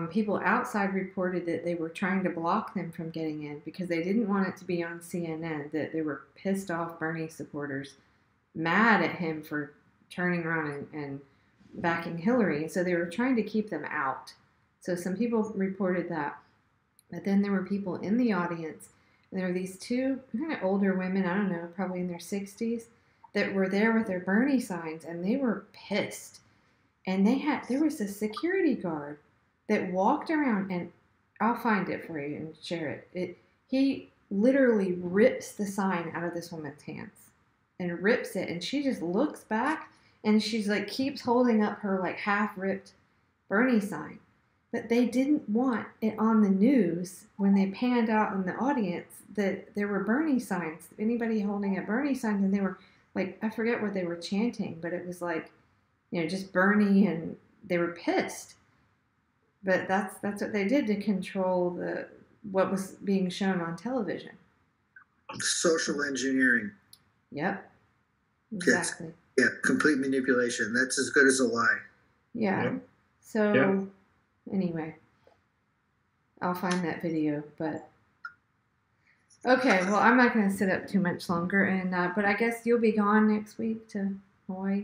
People outside reported that they were trying to block them from getting in because they didn't want it to be on CNN, that they were pissed off Bernie supporters, mad at him for turning around and backing Hillary. So they were trying to keep them out. So some people reported that. But then there were people in the audience, and there were these two kind of older women, I don't know, probably in their 60s, that were there with their Bernie signs, and they were pissed. And there was a security guard that walked around, and I'll find it for you and share it. He literally rips the sign out of this woman's hands and rips it, and she just looks back, and she's like keeps holding up her like half-ripped Bernie sign. But they didn't want it on the news when they panned out in the audience that there were Bernie signs, anybody holding up Bernie signs, and they were like, I forget what they were chanting, but it was like, just Bernie, and they were pissed. But that's what they did to control what was being shown on television. Social engineering. Yep. Exactly. Yeah, complete manipulation. That's as good as a lie. Yeah. Yep. So Yep. Anyway, I'll find that video. But okay, well, I'm not going to sit up too much longer, and but I guess you'll be gone next week to Hawaii.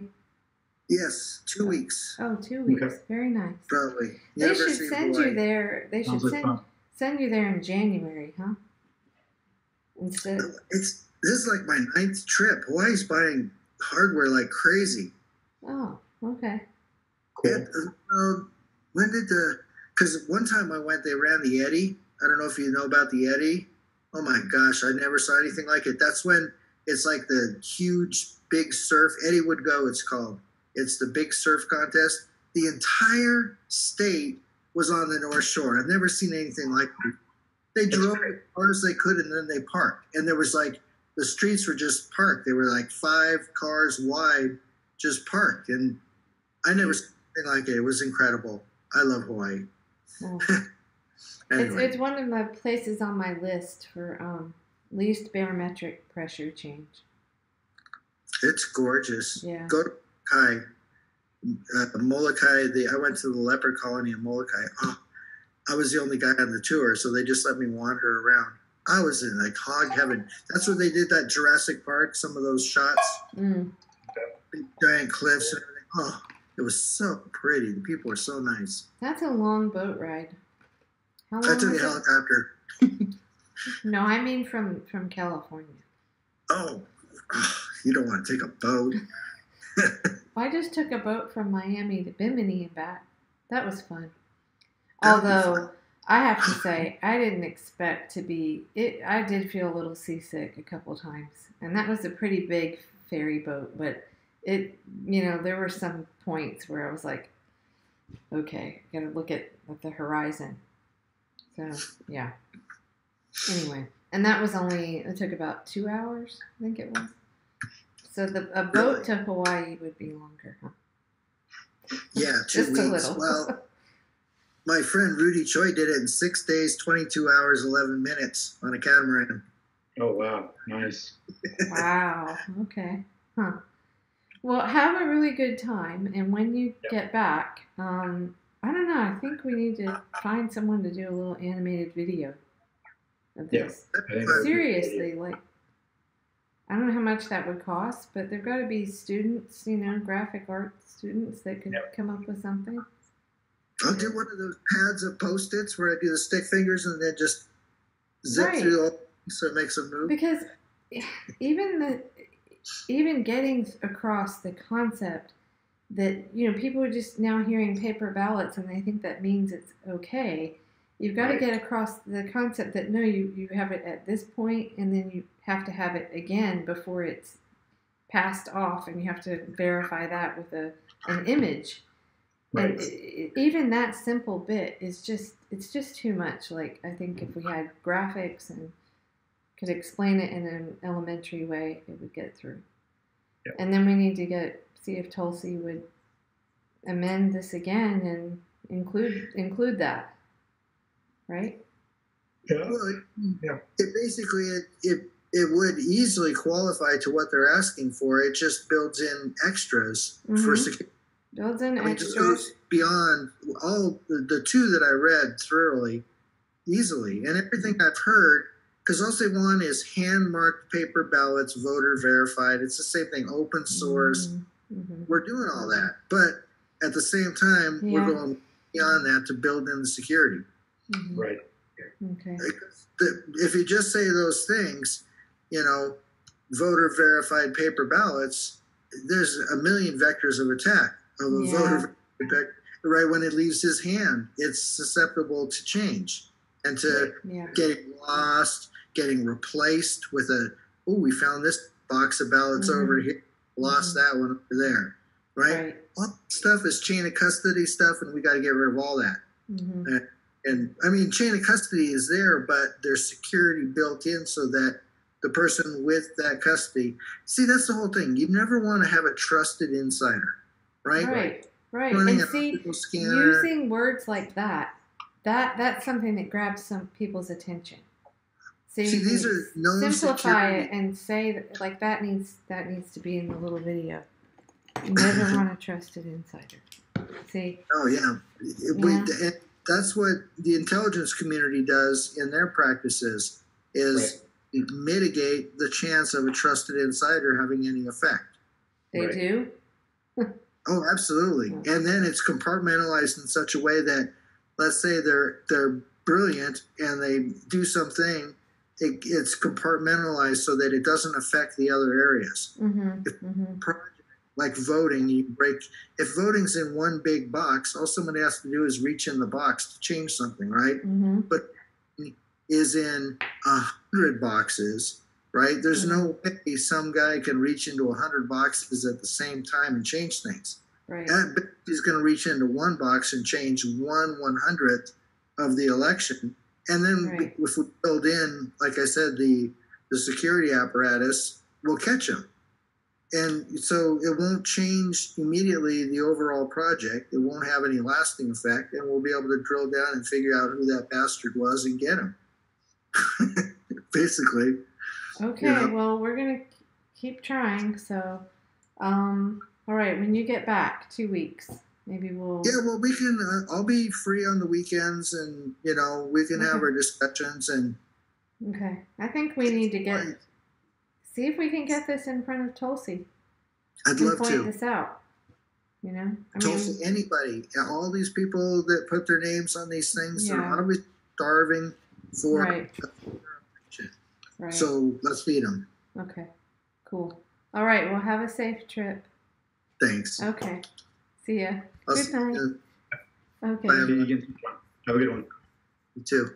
Yes, 2 weeks. Oh, 2 weeks. Okay. Very nice. Probably. They University should of send Hawaii. you there. They should Sounds like fun. send you there in January, huh? Instead. This is like my 9th trip. Hawaii's buying hardware like crazy. Oh, okay. Cool. When did because one time I went, they ran the Eddy. I don't know if you know about the Eddy. Oh my gosh, I never saw anything like it. That's when it's like the huge, big surf. Eddy Would Go, it's called. It's the big surf contest. The entire state was on the North Shore. I've never seen anything like it. They drove as far as they could, and then they parked. And there was like, the streets were just parked. They were like 5 cars wide, just parked. And I never seen anything like it. It was incredible. I love Hawaii. Well, Anyway, it's one of my places on my list for least barometric pressure change. it's gorgeous. Yeah. Go to Molokai. Molokai, I went to the leopard colony in Molokai. Oh, I was the only guy on the tour, so they just let me wander around. I was in like hog heaven. That's where they did that Jurassic Park, some of those shots, Mm. big giant cliffs and everything. Oh, it was so pretty. The people were so nice. That's a long boat ride. How long I took a was it? helicopter. No, I mean from California. Oh, you don't want to take a boat. I just took a boat from Miami to Bimini and back. That was fun. That would be Although fun. I have to say, I didn't expect to be. I did feel a little seasick a couple times, and that was a pretty big ferry boat. But there were some points where I was like, okay, got to look at the horizon. So yeah. Anyway, and that was it took about 2 hours, I think it was. So a boat Really? to Hawaii would be longer, huh? Yeah, 2 Just a weeks. little. Well, my friend Rudy Choi did it in 6 days, 22 hours, 11 minutes on a catamaran. Oh, wow. Nice. Wow. Okay. Huh. Well, have a really good time, and when you get back, I don't know. I think we need to find someone to do a little animated video of Yeah. this. I think But Seriously, like, I don't know how much that would cost, but there've got to be students, graphic art students that could come up with something. I'll do one of those pads of Post-its where I do the stick fingers and then just zip Right. through all so it makes them move. Because even getting across the concept that people are just now hearing paper ballots and they think that means it's okay. You've got to get across the concept that no, you have it at this point and then you have to have it again before it's passed off, and you have to verify that with an image. Right. And even that simple bit is it's just too much. Like, I think if we had graphics and could explain it in an elementary way, it would get through. Yep. And then we need to see if Tulsi would amend this again and include that, right? Yeah. Well, Yeah. it basically it would easily qualify to what they're asking for. It just builds in extras for security. Builds in I mean, just extras. goes beyond all the two that I read thoroughly, easily, and everything I've heard. Because all they want is hand-marked paper ballots, voter verified. It's the same thing, open source. Mm-hmm. We're doing all that, but at the same time, we're going beyond that to build in the security. Mm-hmm. Right. Okay. If you just say those things, voter verified paper ballots, there's a million vectors of attack of a voter, right? When it leaves his hand, it's susceptible to change and to getting lost, getting replaced with we found this box of ballots over here, lost that one over there, right? All that stuff is chain of custody stuff, and we got to get rid of all that. Mm-hmm. And I mean, chain of custody is there, but there's security built in so that the person with that custody, see, that's the whole thing. You never want to have a trusted insider, right? Right. Running And see, using words like that's something that grabs some people's attention. See, these are known simplify security. it and say that, like, that needs to be in the little video. You never want a trusted insider. See? Oh yeah. And that's what the intelligence community does in their practices is mitigate the chance of a trusted insider having any effect. They do? Oh, absolutely. And then it's compartmentalized in such a way that, let's say they're brilliant and they do something, it's compartmentalized so that it doesn't affect the other areas. Like voting, if voting's in one big box, all somebody has to do is reach in the box to change something, right? But is in 100 boxes, right? There's no way some guy can reach into 100 boxes at the same time and change things. Right. He's going to reach into one box and change 1/100th of the election. And then if we build in, like I said, the security apparatus, we'll catch him. And so it won't change immediately the overall project. It won't have any lasting effect. And we'll be able to drill down and figure out who that bastard was and get him. Basically. Okay, well, we're going to keep trying. So, all right, when you get back, 2 weeks, maybe we'll... Yeah, well, we can, I'll be free on the weekends and, we can have our discussions and... Okay, I think we need to see if we can get this in front of Tulsi. I'd love to. Point this out. Tulsi, anybody, all these people that put their names on these things are obviously starving for Right. So let's feed them. Okay, cool. All right, well, have a safe trip. Thanks. Okay, see ya. Good night. Okay. Bye, Have a good one. You too.